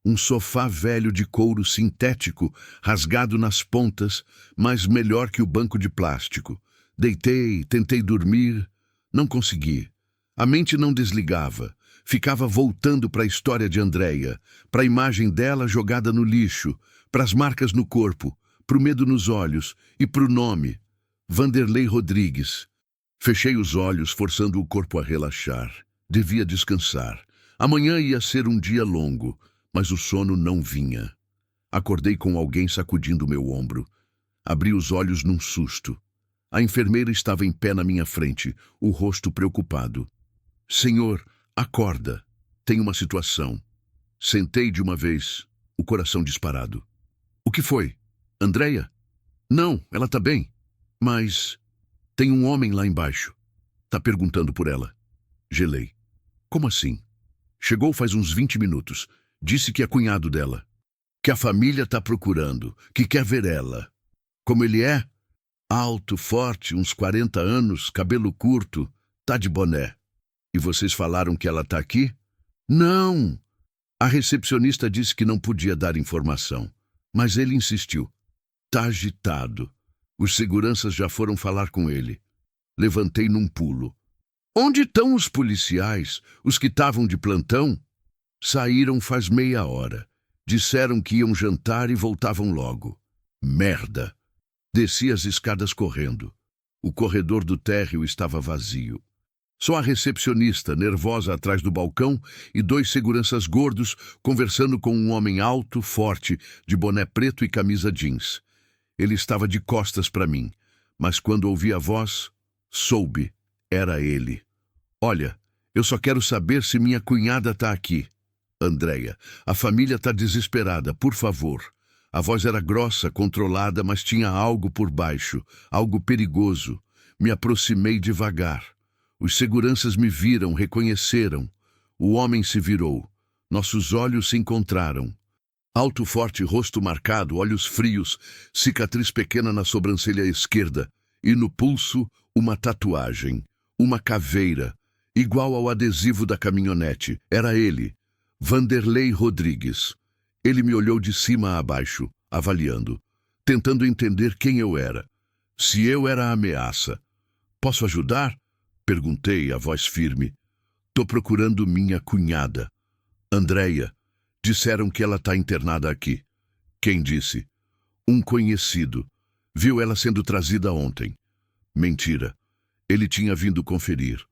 Um sofá velho de couro sintético, rasgado nas pontas, mas melhor que o banco de plástico. Deitei, tentei dormir. Não consegui. A mente não desligava. Ficava voltando para a história de Andréia, para a imagem dela jogada no lixo, para as marcas no corpo, para o medo nos olhos e para o nome, Vanderlei Rodrigues. Fechei os olhos, forçando o corpo a relaxar. Devia descansar. Amanhã ia ser um dia longo, mas o sono não vinha. Acordei com alguém sacudindo meu ombro. Abri os olhos num susto. A enfermeira estava em pé na minha frente, o rosto preocupado. Senhor, acorda. Tem uma situação. Sentei de uma vez, o coração disparado. O que foi? Andréia? Não, ela está bem. Mas tem um homem lá embaixo. Tá perguntando por ela. Gelei. Como assim? Chegou faz uns 20 minutos. Disse que é cunhado dela. Que a família tá procurando. Que quer ver ela. Como ele é? Alto, forte, uns 40 anos, cabelo curto. Tá de boné. E vocês falaram que ela tá aqui? Não! A recepcionista disse que não podia dar informação. Mas ele insistiu. Tá agitado. Os seguranças já foram falar com ele. Levantei num pulo. Onde estão os policiais? Os que estavam de plantão? Saíram faz meia hora. Disseram que iam jantar e voltavam logo. Merda! Desci as escadas correndo. O corredor do térreo estava vazio. Só a recepcionista, nervosa atrás do balcão, e 2 seguranças gordos conversando com um homem alto, forte, de boné preto e camisa jeans. Ele estava de costas para mim, mas quando ouvi a voz, soube. Era ele. Olha, eu só quero saber se minha cunhada está aqui. Andréia, a família está desesperada, por favor. A voz era grossa, controlada, mas tinha algo por baixo, algo perigoso. Me aproximei devagar. Os seguranças me viram, reconheceram. O homem se virou. Nossos olhos se encontraram. Alto, forte, rosto marcado, olhos frios, cicatriz pequena na sobrancelha esquerda e no pulso uma tatuagem, uma caveira, igual ao adesivo da caminhonete. Era ele, Vanderlei Rodrigues. Ele me olhou de cima a baixo, avaliando, tentando entender quem eu era. Se eu era a ameaça. Posso ajudar? Perguntei, a voz firme. Tô procurando minha cunhada. Andréia. Disseram que ela tá internada aqui. Quem disse? Um conhecido. Viu ela sendo trazida ontem. Mentira. Ele tinha vindo conferir.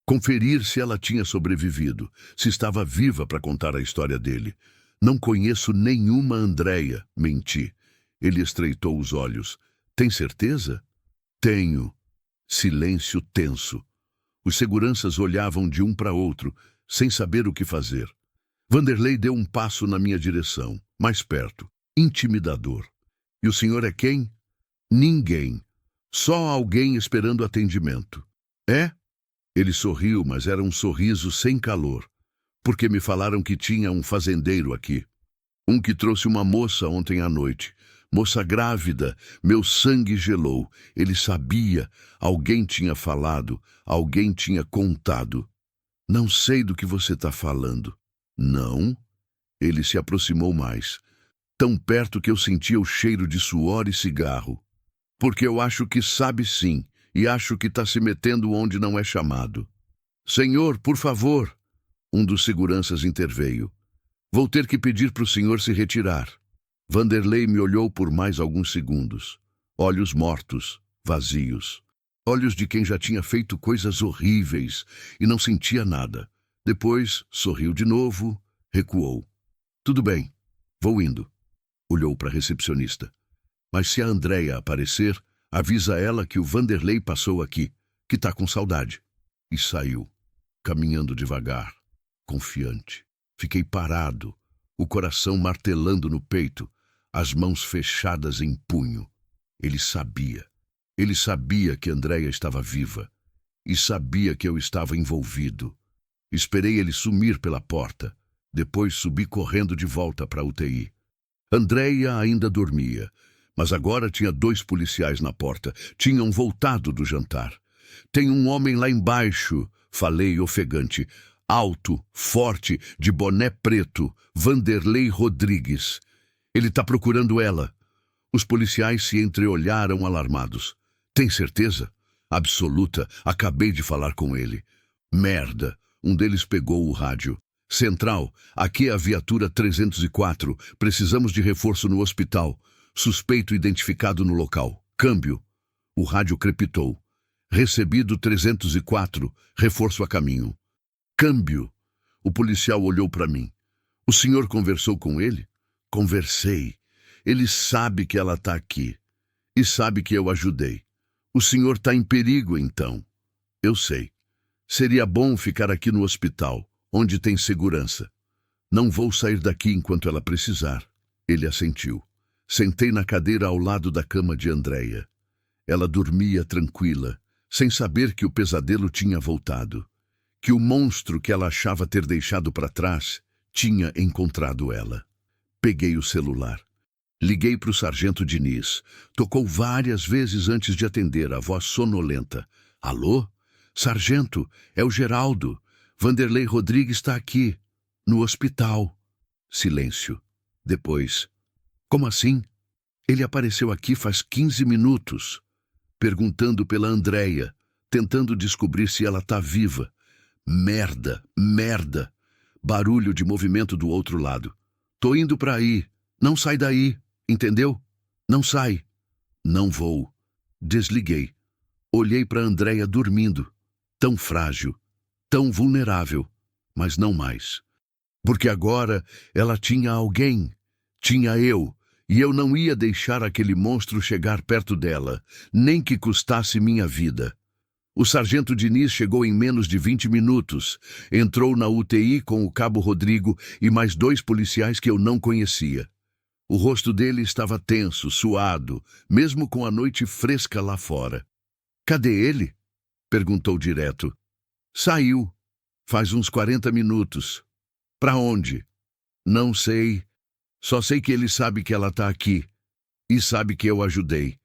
Conferir se ela tinha sobrevivido, se estava viva para contar a história dele. Não conheço nenhuma Andréia. Menti. Ele estreitou os olhos. Tem certeza? Tenho. Silêncio tenso. Os seguranças olhavam de um para outro, sem saber o que fazer. Vanderlei deu um passo na minha direção, mais perto, intimidador. E o senhor é quem? Ninguém. Só alguém esperando atendimento. É? Ele sorriu, mas era um sorriso sem calor, porque me falaram que tinha um fazendeiro aqui. Um que trouxe uma moça ontem à noite. Moça grávida, meu sangue gelou. Ele sabia, alguém tinha falado, alguém tinha contado. Não sei do que você está falando. Não? Ele se aproximou mais, tão perto que eu sentia o cheiro de suor e cigarro. Porque eu acho que sabe sim, e acho que está se metendo onde não é chamado. Senhor, por favor! Um dos seguranças interveio. Vou ter que pedir para o senhor se retirar. Vanderlei me olhou por mais alguns segundos. Olhos mortos, vazios. Olhos de quem já tinha feito coisas horríveis e não sentia nada. Depois, sorriu de novo, recuou. Tudo bem, vou indo. Olhou para a recepcionista. Mas se a Andréia aparecer, avisa ela que o Vanderlei passou aqui, que está com saudade. E saiu, caminhando devagar, confiante. Fiquei parado, o coração martelando no peito, as mãos fechadas em punho. Ele sabia que Andréia estava viva e sabia que eu estava envolvido. Esperei ele sumir pela porta, depois subi correndo de volta para a UTI. Andréia ainda dormia, mas agora tinha 2 policiais na porta, tinham voltado do jantar. Tem um homem lá embaixo, falei ofegante, alto, forte, de boné preto, Vanderlei Rodrigues. Ele está procurando ela. Os policiais se entreolharam alarmados. Tem certeza? Absoluta. Acabei de falar com ele. Merda. Um deles pegou o rádio. Central, aqui é a viatura 304. Precisamos de reforço no hospital. Suspeito identificado no local. Câmbio. O rádio crepitou. Recebido 304. Reforço a caminho. Câmbio. O policial olhou para mim. O senhor conversou com ele? Conversei. Ele sabe que ela está aqui. E sabe que eu ajudei. O senhor está em perigo, então. Eu sei. Seria bom ficar aqui no hospital, onde tem segurança. Não vou sair daqui enquanto ela precisar. Ele assentiu. Sentei na cadeira ao lado da cama de Andréia. Ela dormia tranquila, sem saber que o pesadelo tinha voltado. Que o monstro que ela achava ter deixado para trás tinha encontrado ela. Peguei o celular. Liguei para o sargento Diniz. Tocou várias vezes antes de atender, a voz sonolenta. Alô? Sargento, é o Geraldo. Vanderlei Rodrigues está aqui, no hospital. Silêncio. Depois. Como assim? Ele apareceu aqui faz 15 minutos. Perguntando pela Andréia, tentando descobrir se ela está viva. Merda, merda. Barulho de movimento do outro lado. Tô indo para aí. Não sai daí, entendeu? Não sai. Não vou. Desliguei. Olhei para Andréia dormindo. Tão frágil, tão vulnerável, mas não mais. Porque agora ela tinha alguém. Tinha eu. E eu não ia deixar aquele monstro chegar perto dela, nem que custasse minha vida. O sargento Diniz chegou em menos de 20 minutos. Entrou na UTI com o cabo Rodrigo e mais 2 policiais que eu não conhecia. O rosto dele estava tenso, suado, mesmo com a noite fresca lá fora. Cadê ele? Perguntou direto. Saiu. Faz uns 40 minutos. Para onde? Não sei. Só sei que ele sabe que ela está aqui. E sabe que eu ajudei.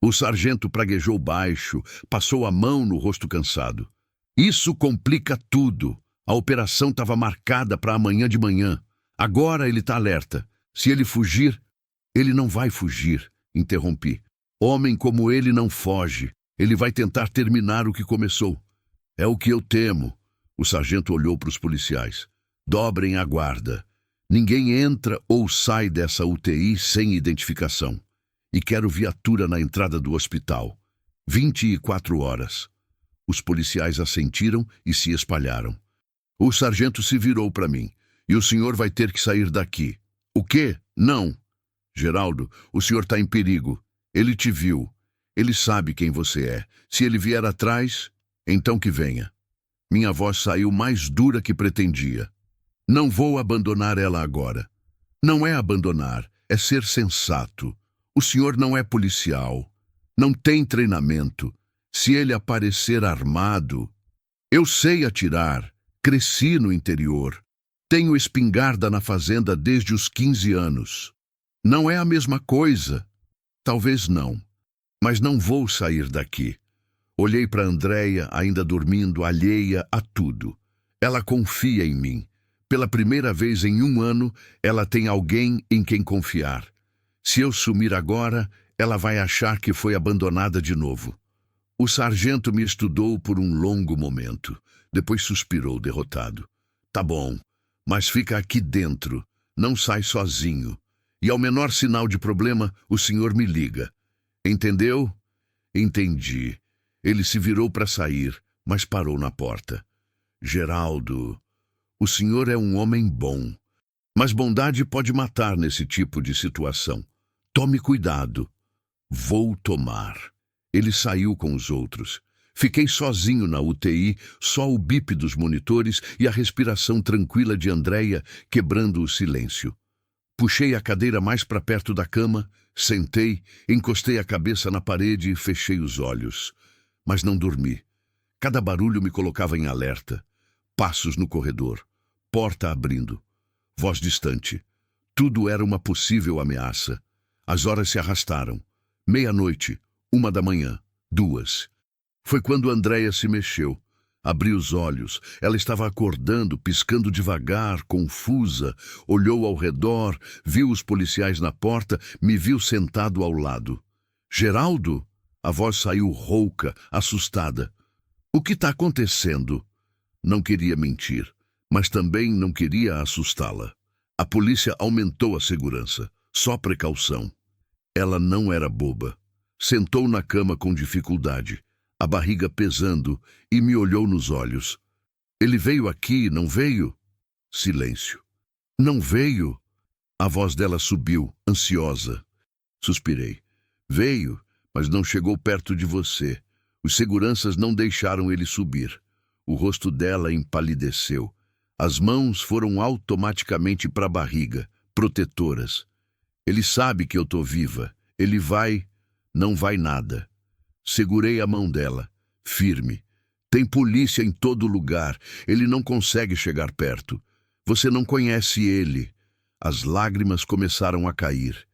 O sargento praguejou baixo, passou a mão no rosto cansado. Isso complica tudo. A operação estava marcada para amanhã de manhã. Agora ele está alerta. Se ele fugir... Ele não vai fugir, interrompi. Homem como ele não foge. Ele vai tentar terminar o que começou. É o que eu temo. O sargento olhou para os policiais. Dobrem a guarda. Ninguém entra ou sai dessa UTI sem identificação. E quero viatura na entrada do hospital. 24 horas. Os policiais assentiram e se espalharam. O sargento se virou para mim. E o senhor vai ter que sair daqui. O quê? Não. Geraldo, o senhor está em perigo. Ele te viu. Ele sabe quem você é. Se ele vier atrás, então que venha. Minha voz saiu mais dura que pretendia. Não vou abandonar ela agora. Não é abandonar, é ser sensato. O senhor não é policial. Não tem treinamento. Se ele aparecer armado... Eu sei atirar. Cresci no interior. Tenho espingarda na fazenda desde os 15 anos. Não é a mesma coisa. Talvez não. Mas não vou sair daqui. Olhei para Andréia, ainda dormindo, alheia a tudo. Ela confia em mim. Pela primeira vez em 1 ano, ela tem alguém em quem confiar. Se eu sumir agora, ela vai achar que foi abandonada de novo. O sargento me estudou por um longo momento. Depois suspirou, derrotado. Tá bom, mas fica aqui dentro. Não sai sozinho. E ao menor sinal de problema, o senhor me liga. Entendeu? Entendi. Ele se virou para sair, mas parou na porta. Geraldo, o senhor é um homem bom. Mas bondade pode matar nesse tipo de situação. Tome cuidado. Vou tomar. Ele saiu com os outros. Fiquei sozinho na UTI, só o bip dos monitores e a respiração tranquila de Andréia quebrando o silêncio. Puxei a cadeira mais para perto da cama, sentei, encostei a cabeça na parede e fechei os olhos. Mas não dormi. Cada barulho me colocava em alerta. Passos no corredor. Porta abrindo. Voz distante. Tudo era uma possível ameaça. As horas se arrastaram. 00:00, 1h, 2h. Foi quando Andréia se mexeu. Abri os olhos. Ela estava acordando, piscando devagar, confusa. Olhou ao redor, viu os policiais na porta, me viu sentado ao lado. Geraldo? A voz saiu rouca, assustada. O que está acontecendo? Não queria mentir, mas também não queria assustá-la. A polícia aumentou a segurança. Só precaução. Ela não era boba. Sentou na cama com dificuldade, a barriga pesando, e me olhou nos olhos. Ele veio aqui, não veio? Silêncio. Não veio? A voz dela subiu, ansiosa. Suspirei. Veio, mas não chegou perto de você. Os seguranças não deixaram ele subir. O rosto dela empalideceu. As mãos foram automaticamente para a barriga, protetoras. Ele sabe que eu tô viva. Ele vai... Não vai nada. Segurei a mão dela, firme. Tem polícia em todo lugar. Ele não consegue chegar perto. Você não conhece ele. As lágrimas começaram a cair.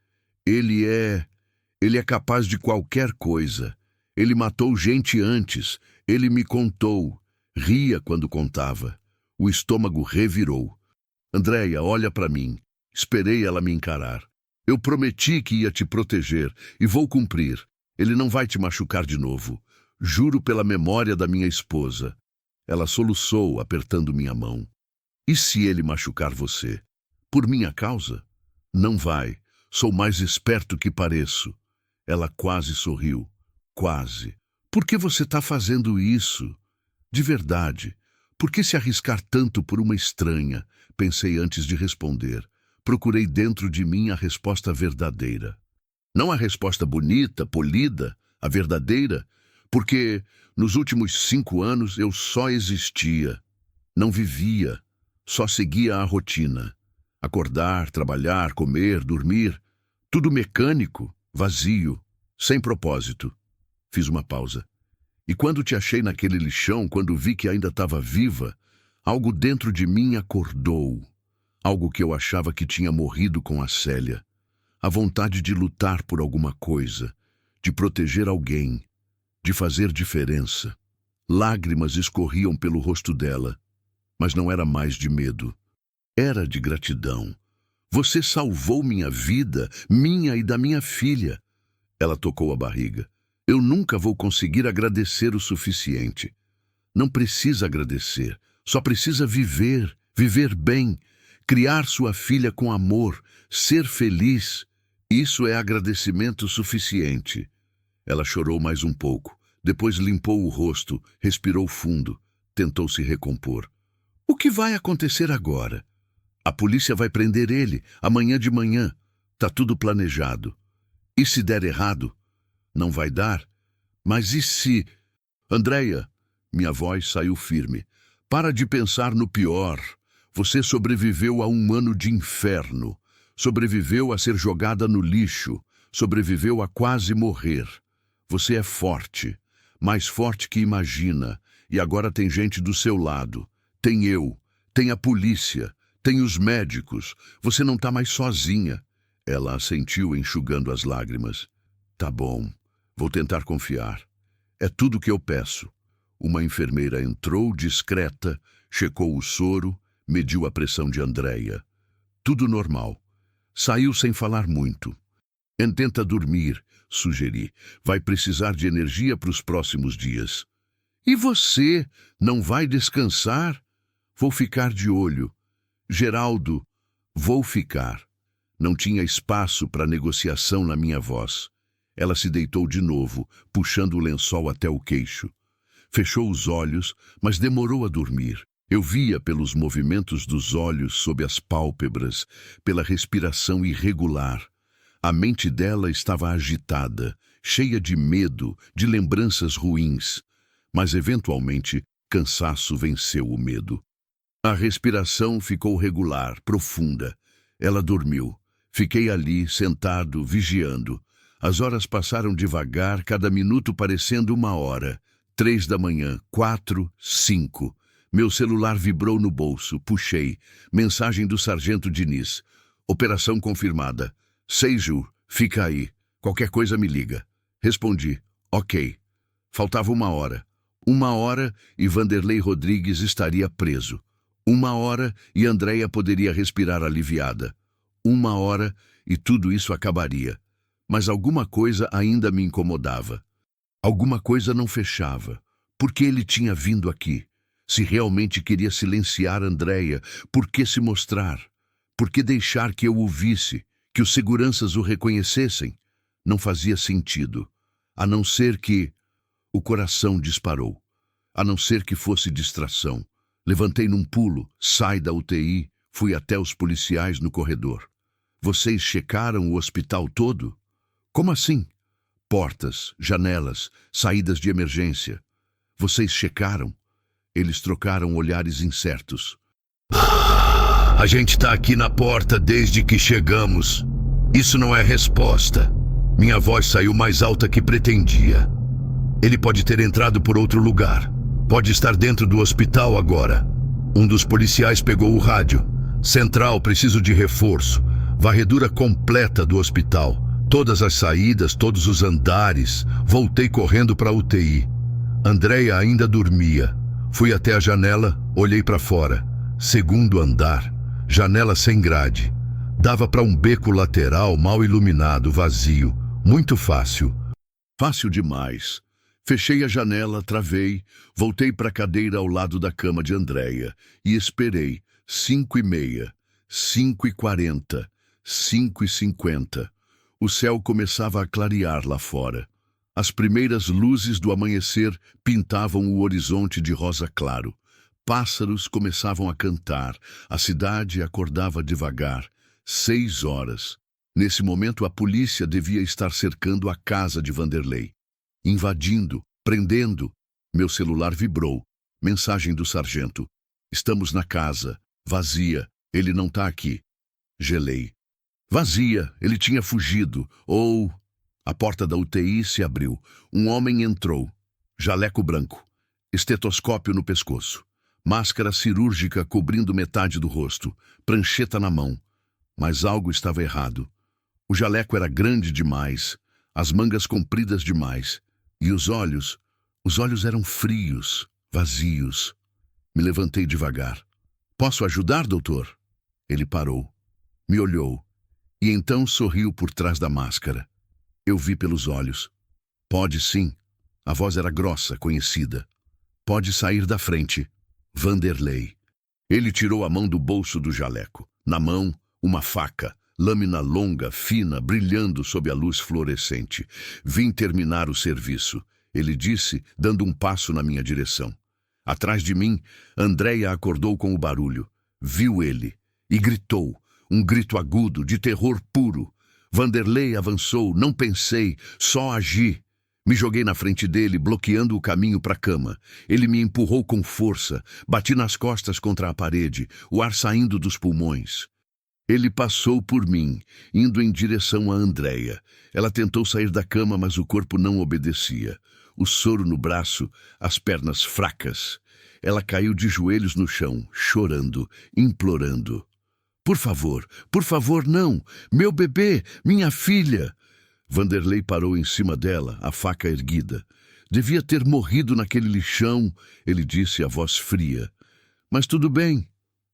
Ele é capaz de qualquer coisa. Ele matou gente antes. Ele me contou. Ria quando contava. O estômago revirou. Andréia, olha para mim. Esperei ela me encarar. Eu prometi que ia te proteger e vou cumprir. Ele não vai te machucar de novo. Juro pela memória da minha esposa. Ela soluçou, apertando minha mão. E se ele machucar você? Por minha causa? Não vai. Sou mais esperto que pareço. Ela quase sorriu. Quase. Por que você está fazendo isso? De verdade. Por que se arriscar tanto por uma estranha? Pensei antes de responder. Procurei dentro de mim a resposta verdadeira. Não a resposta bonita, polida, a verdadeira, porque nos últimos 5 anos eu só existia. Não vivia, só seguia a rotina. Acordar, trabalhar, comer, dormir, tudo mecânico, vazio, sem propósito. Fiz uma pausa. E quando te achei naquele lixão, quando vi que ainda estava viva, algo dentro de mim acordou. Algo que eu achava que tinha morrido com a Célia. A vontade de lutar por alguma coisa, de proteger alguém, de fazer diferença. Lágrimas escorriam pelo rosto dela, mas não era mais de medo. Era de gratidão. Você salvou minha vida, minha e da minha filha. Ela tocou a barriga. Eu nunca vou conseguir agradecer o suficiente. Não precisa agradecer, Só precisa viver, viver bem, criar sua filha com amor, ser feliz. Isso é agradecimento suficiente. Ela chorou mais um pouco, depois limpou o rosto, respirou fundo, tentou se recompor. O que vai acontecer agora? A polícia vai prender ele, amanhã de manhã. Tá tudo planejado. E se der errado? Não vai dar? Mas e se... Andréia, minha voz saiu firme. Para de pensar no pior. Você sobreviveu a um ano de inferno. Sobreviveu a ser jogada no lixo. Sobreviveu a quase morrer. Você é forte. Mais forte que imagina. E agora tem gente do seu lado. Tem eu. Tem a polícia. Tem os médicos. Você não tá mais sozinha. Ela assentiu, enxugando as lágrimas. Tá bom. Vou tentar confiar. É tudo o que eu peço. Uma enfermeira entrou, discreta, checou o soro, mediu a pressão de Andréia. Tudo normal. Saiu sem falar muito. Tenta dormir, sugeri. Vai precisar de energia para os próximos dias. E você não vai descansar? Vou ficar de olho. Geraldo, vou ficar. Não tinha espaço para negociação na minha voz. Ela se deitou de novo, puxando o lençol até o queixo. Fechou os olhos, mas demorou a dormir. Eu via pelos movimentos dos olhos sob as pálpebras, pela respiração irregular. A mente dela estava agitada, cheia de medo, de lembranças ruins. Mas, eventualmente, cansaço venceu o medo. A respiração ficou regular, profunda. Ela dormiu. Fiquei ali, sentado, vigiando. As horas passaram devagar, cada minuto parecendo uma hora. 3 da manhã, 4, 5. Meu celular vibrou no bolso, puxei. Mensagem do sargento Diniz. Operação confirmada. Seiju, fica aí. Qualquer coisa me liga. Respondi. Ok. Faltava 1 hora. 1 hora e Vanderlei Rodrigues estaria preso. 1 hora e Andréia poderia respirar aliviada. 1 hora e tudo isso acabaria. Mas alguma coisa ainda me incomodava. Alguma coisa não fechava. Por que ele tinha vindo aqui? Se realmente queria silenciar Andréia, por que se mostrar? Por que deixar que eu o visse, que os seguranças o reconhecessem? Não fazia sentido. A não ser que... O coração disparou. A não ser que fosse distração. Levantei num pulo, saí da UTI, fui até os policiais no corredor. Vocês checaram o hospital todo? Como assim? Portas, janelas, saídas de emergência. Vocês checaram? Eles trocaram olhares incertos. A gente tá aqui na porta desde que chegamos. Isso não é resposta. Minha voz saiu mais alta que pretendia. Ele pode ter entrado por outro lugar. Pode estar dentro do hospital agora. Um dos policiais pegou o rádio. Central, preciso de reforço. Varredura completa do hospital. Todas as saídas, todos os andares. Voltei correndo para a UTI. Andréia ainda dormia. Fui até a janela, olhei para fora. 2º andar. Janela sem grade. Dava para um beco lateral mal iluminado, vazio. Muito fácil. Fácil demais. Fechei a janela, travei, voltei para a cadeira ao lado da cama de Andréia e esperei. 5h30, 5h40, 5h50. O céu começava a clarear lá fora. As primeiras luzes do amanhecer pintavam o horizonte de rosa claro. Pássaros começavam a cantar. A cidade acordava devagar. 6 horas. Nesse momento, a polícia devia estar cercando a casa de Vanderlei. Invadindo, prendendo. Meu celular vibrou. Mensagem do sargento. Estamos na casa. Vazia. Ele não tá aqui. Gelei. Vazia. Ele tinha fugido. Ou... A porta da UTI se abriu. Um homem entrou. Jaleco branco. Estetoscópio no pescoço. Máscara cirúrgica cobrindo metade do rosto. Prancheta na mão. Mas algo estava errado. O jaleco era grande demais. As mangas compridas demais. E os olhos eram frios, vazios. Me levantei devagar. Posso ajudar, doutor? Ele parou. Me olhou. E então sorriu por trás da máscara. Eu vi pelos olhos. Pode sim. A voz era grossa, conhecida. Pode sair da frente. Vanderlei. Ele tirou a mão do bolso do jaleco. Na mão, uma faca, lâmina longa, fina, brilhando sob a luz fluorescente. Vim terminar o serviço, ele disse, dando um passo na minha direção. Atrás de mim, Andréia acordou com o barulho. Viu ele e gritou, um grito agudo, de terror puro. Vanderlei avançou, não pensei, só agi. Me joguei na frente dele, bloqueando o caminho para a cama. Ele me empurrou com força, bati nas costas contra a parede, o ar saindo dos pulmões. Ele passou por mim, indo em direção a Andréia. Ela tentou sair da cama, mas o corpo não obedecia. O soro no braço, as pernas fracas. Ela caiu de joelhos no chão, chorando, implorando. Por favor, não! Meu bebê, minha filha! Vanderlei parou em cima dela, a faca erguida. Devia ter morrido naquele lixão, ele disse, a voz fria. Mas tudo bem,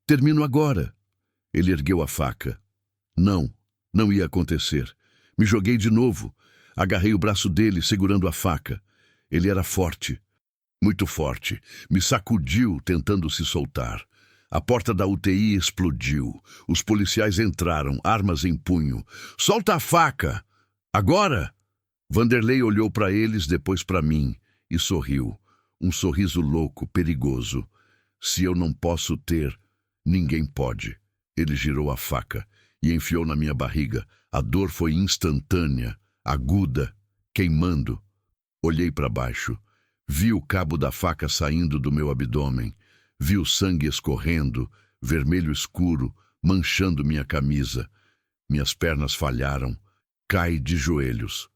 termino agora. Ele ergueu a faca. Não ia acontecer. Me joguei de novo. Agarrei o braço dele, segurando a faca. Ele era forte, muito forte. Me sacudiu, tentando se soltar. A porta da UTI explodiu. Os policiais entraram, armas em punho. Solta a faca! Agora! Vanderlei olhou para eles, depois para mim, e sorriu. Um sorriso louco, perigoso. Se eu não posso ter, ninguém pode. Ele girou a faca e enfiou na minha barriga. A dor foi instantânea, aguda, queimando. Olhei para baixo. Vi o cabo da faca saindo do meu abdômen. Vi o sangue escorrendo, vermelho escuro, manchando minha camisa. Minhas pernas falharam. Caí de joelhos.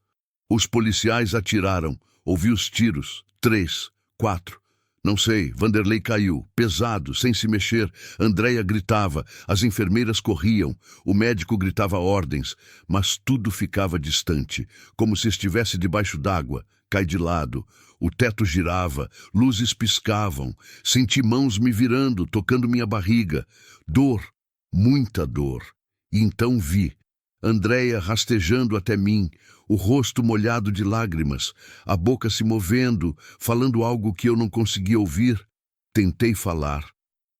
Os policiais atiraram. Ouvi os tiros. 3, 4. Não sei, Vanderlei caiu, pesado, sem se mexer. Andréia gritava, as enfermeiras corriam, o médico gritava ordens, mas tudo ficava distante, como se estivesse debaixo d'água. Cai de lado, o teto girava, luzes piscavam, senti mãos me virando, tocando minha barriga. Dor, muita dor. E então vi Andréia rastejando até mim, o rosto molhado de lágrimas, a boca se movendo, falando algo que eu não conseguia ouvir. Tentei falar,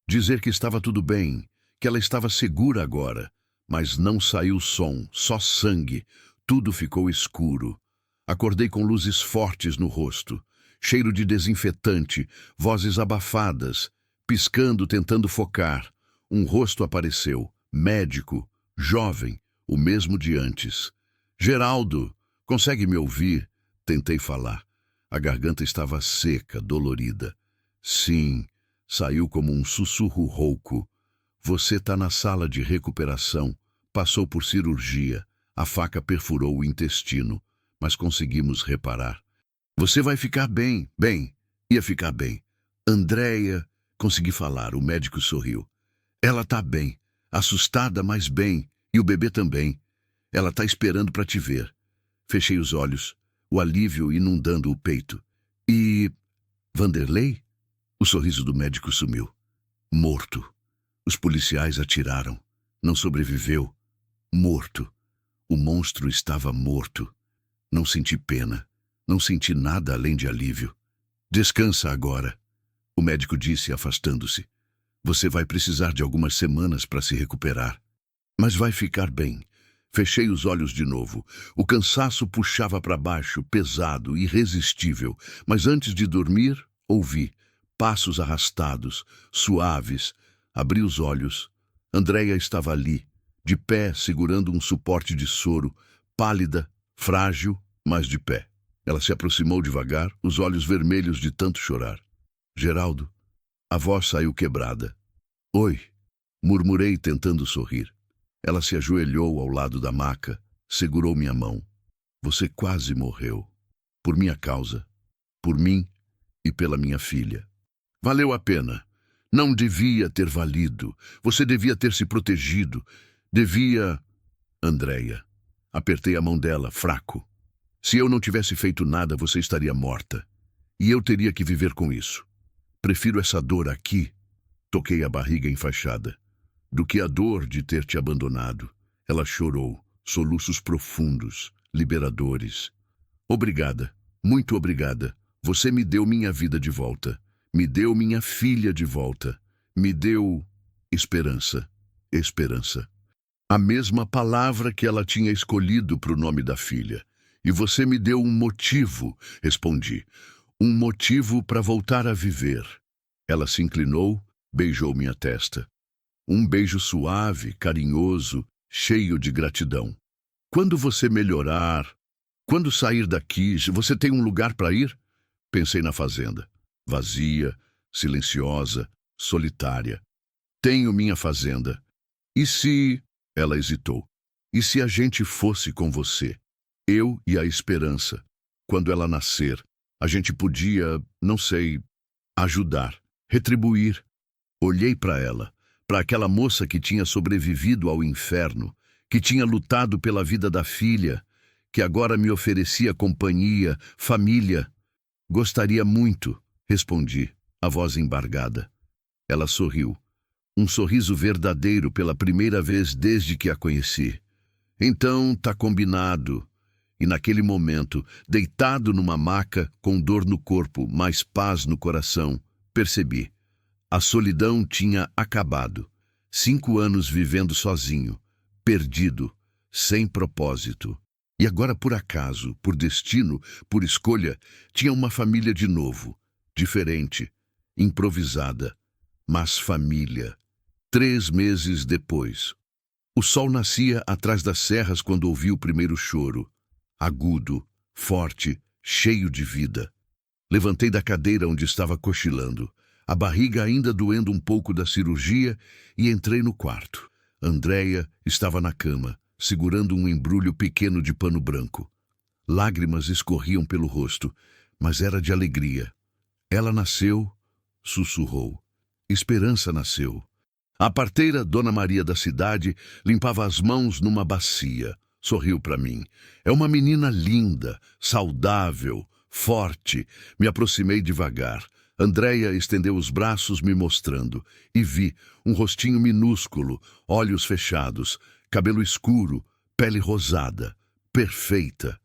dizer que estava tudo bem, que ela estava segura agora, mas não saiu som, só sangue. Tudo ficou escuro. Acordei com luzes fortes no rosto, cheiro de desinfetante, vozes abafadas, piscando, tentando focar. Um rosto apareceu, médico, jovem, o mesmo de antes. Geraldo, consegue me ouvir? Tentei falar. A garganta estava seca, dolorida. Sim, saiu como um sussurro rouco. Você tá na sala de recuperação. Passou por cirurgia. A faca perfurou o intestino, mas conseguimos reparar. Você vai ficar bem. Bem, ia ficar bem. Andréia, consegui falar, o médico sorriu. Ela tá bem, assustada, mas bem, e o bebê também. Ela tá esperando para te ver. Fechei os olhos, o alívio inundando o peito. E... Vanderlei? O sorriso do médico sumiu. Morto. Os policiais atiraram. Não sobreviveu. Morto. O monstro estava morto. Não senti pena. Não senti nada além de alívio. Descansa agora, o médico disse, afastando-se. Você vai precisar de algumas semanas para se recuperar. Mas vai ficar bem. Fechei os olhos de novo. O cansaço puxava para baixo, pesado, irresistível. Mas antes de dormir, ouvi passos arrastados, suaves. Abri os olhos. Andréia estava ali, de pé, segurando um suporte de soro, pálida, frágil, mas de pé. Ela se aproximou devagar, os olhos vermelhos de tanto chorar. Geraldo, a voz saiu quebrada. Oi, murmurei tentando sorrir. Ela se ajoelhou ao lado da maca, segurou minha mão. Você quase morreu. Por minha causa. Por mim e pela minha filha. Valeu a pena. Não devia ter valido. Você devia ter se protegido. Devia... Andréia. Apertei a mão dela, fraco. Se eu não tivesse feito nada, você estaria morta. E eu teria que viver com isso. Prefiro essa dor aqui, toquei a barriga enfaixada, do que a dor de ter te abandonado. Ela chorou, soluços profundos, liberadores. Obrigada, muito obrigada. Você me deu minha vida de volta. Me deu minha filha de volta. Me deu esperança. Esperança. A mesma palavra que ela tinha escolhido para o nome da filha. E você me deu um motivo, respondi. Um motivo para voltar a viver. Ela se inclinou, beijou minha testa. Um beijo suave, carinhoso, cheio de gratidão. Quando você melhorar, quando sair daqui, você tem um lugar para ir? Pensei na fazenda. Vazia, silenciosa, solitária. Tenho minha fazenda. E se... Ela hesitou. E se a gente fosse com você? Eu e a esperança. Quando ela nascer, a gente podia, não sei, ajudar, retribuir. Olhei para ela, para aquela moça que tinha sobrevivido ao inferno, que tinha lutado pela vida da filha, que agora me oferecia companhia, família. Gostaria muito, respondi, a voz embargada. Ela sorriu. Um sorriso verdadeiro pela primeira vez desde que a conheci. Então, tá combinado. E naquele momento, deitado numa maca, com dor no corpo, mas paz no coração, percebi. A solidão tinha acabado. 5 anos vivendo sozinho, perdido, sem propósito. E agora, por acaso, por destino, por escolha, tinha uma família de novo, diferente, improvisada, mas família. 3 meses depois. O sol nascia atrás das serras quando ouvi o primeiro choro. Agudo, forte, cheio de vida. Levantei da cadeira onde estava cochilando, a barriga ainda doendo um pouco da cirurgia, e entrei no quarto. Andréia estava na cama, segurando um embrulho pequeno de pano branco. Lágrimas escorriam pelo rosto, mas era de alegria. Ela nasceu, sussurrou. Esperança nasceu. A parteira, Dona Maria da cidade, limpava as mãos numa bacia. Sorriu para mim. É uma menina linda, saudável, forte. Me aproximei devagar. Andréia estendeu os braços me mostrando. E vi um rostinho minúsculo, olhos fechados, cabelo escuro, pele rosada. Perfeita.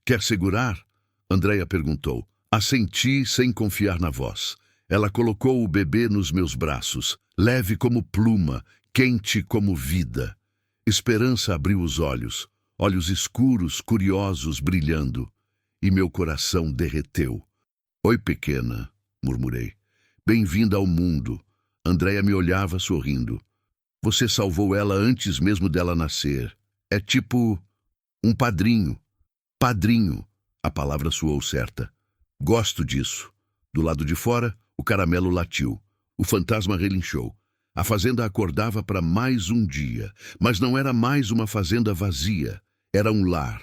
Quer segurar? Andréia perguntou. Assenti sem confiar na voz. Ela colocou o bebê nos meus braços, leve como pluma, quente como vida. Esperança abriu os olhos, olhos escuros, curiosos, brilhando, e meu coração derreteu. Oi, pequena, murmurei. Bem-vinda ao mundo. Andréia me olhava sorrindo. Você salvou ela antes mesmo dela nascer. É tipo um padrinho. Padrinho, a palavra soou certa. Gosto disso. Do lado de fora, o caramelo latiu. O fantasma relinchou. A fazenda acordava para mais um dia, mas não era mais uma fazenda vazia. Era um lar,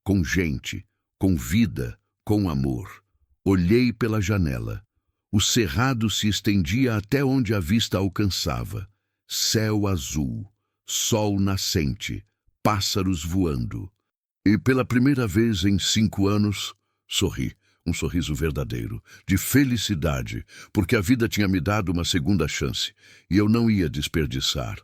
com gente, com vida, com amor. Olhei pela janela. O cerrado se estendia até onde a vista alcançava. Céu azul, sol nascente, pássaros voando. E pela primeira vez em 5 anos, sorri. Um sorriso verdadeiro, de felicidade, porque a vida tinha me dado uma segunda chance, e eu não ia desperdiçar.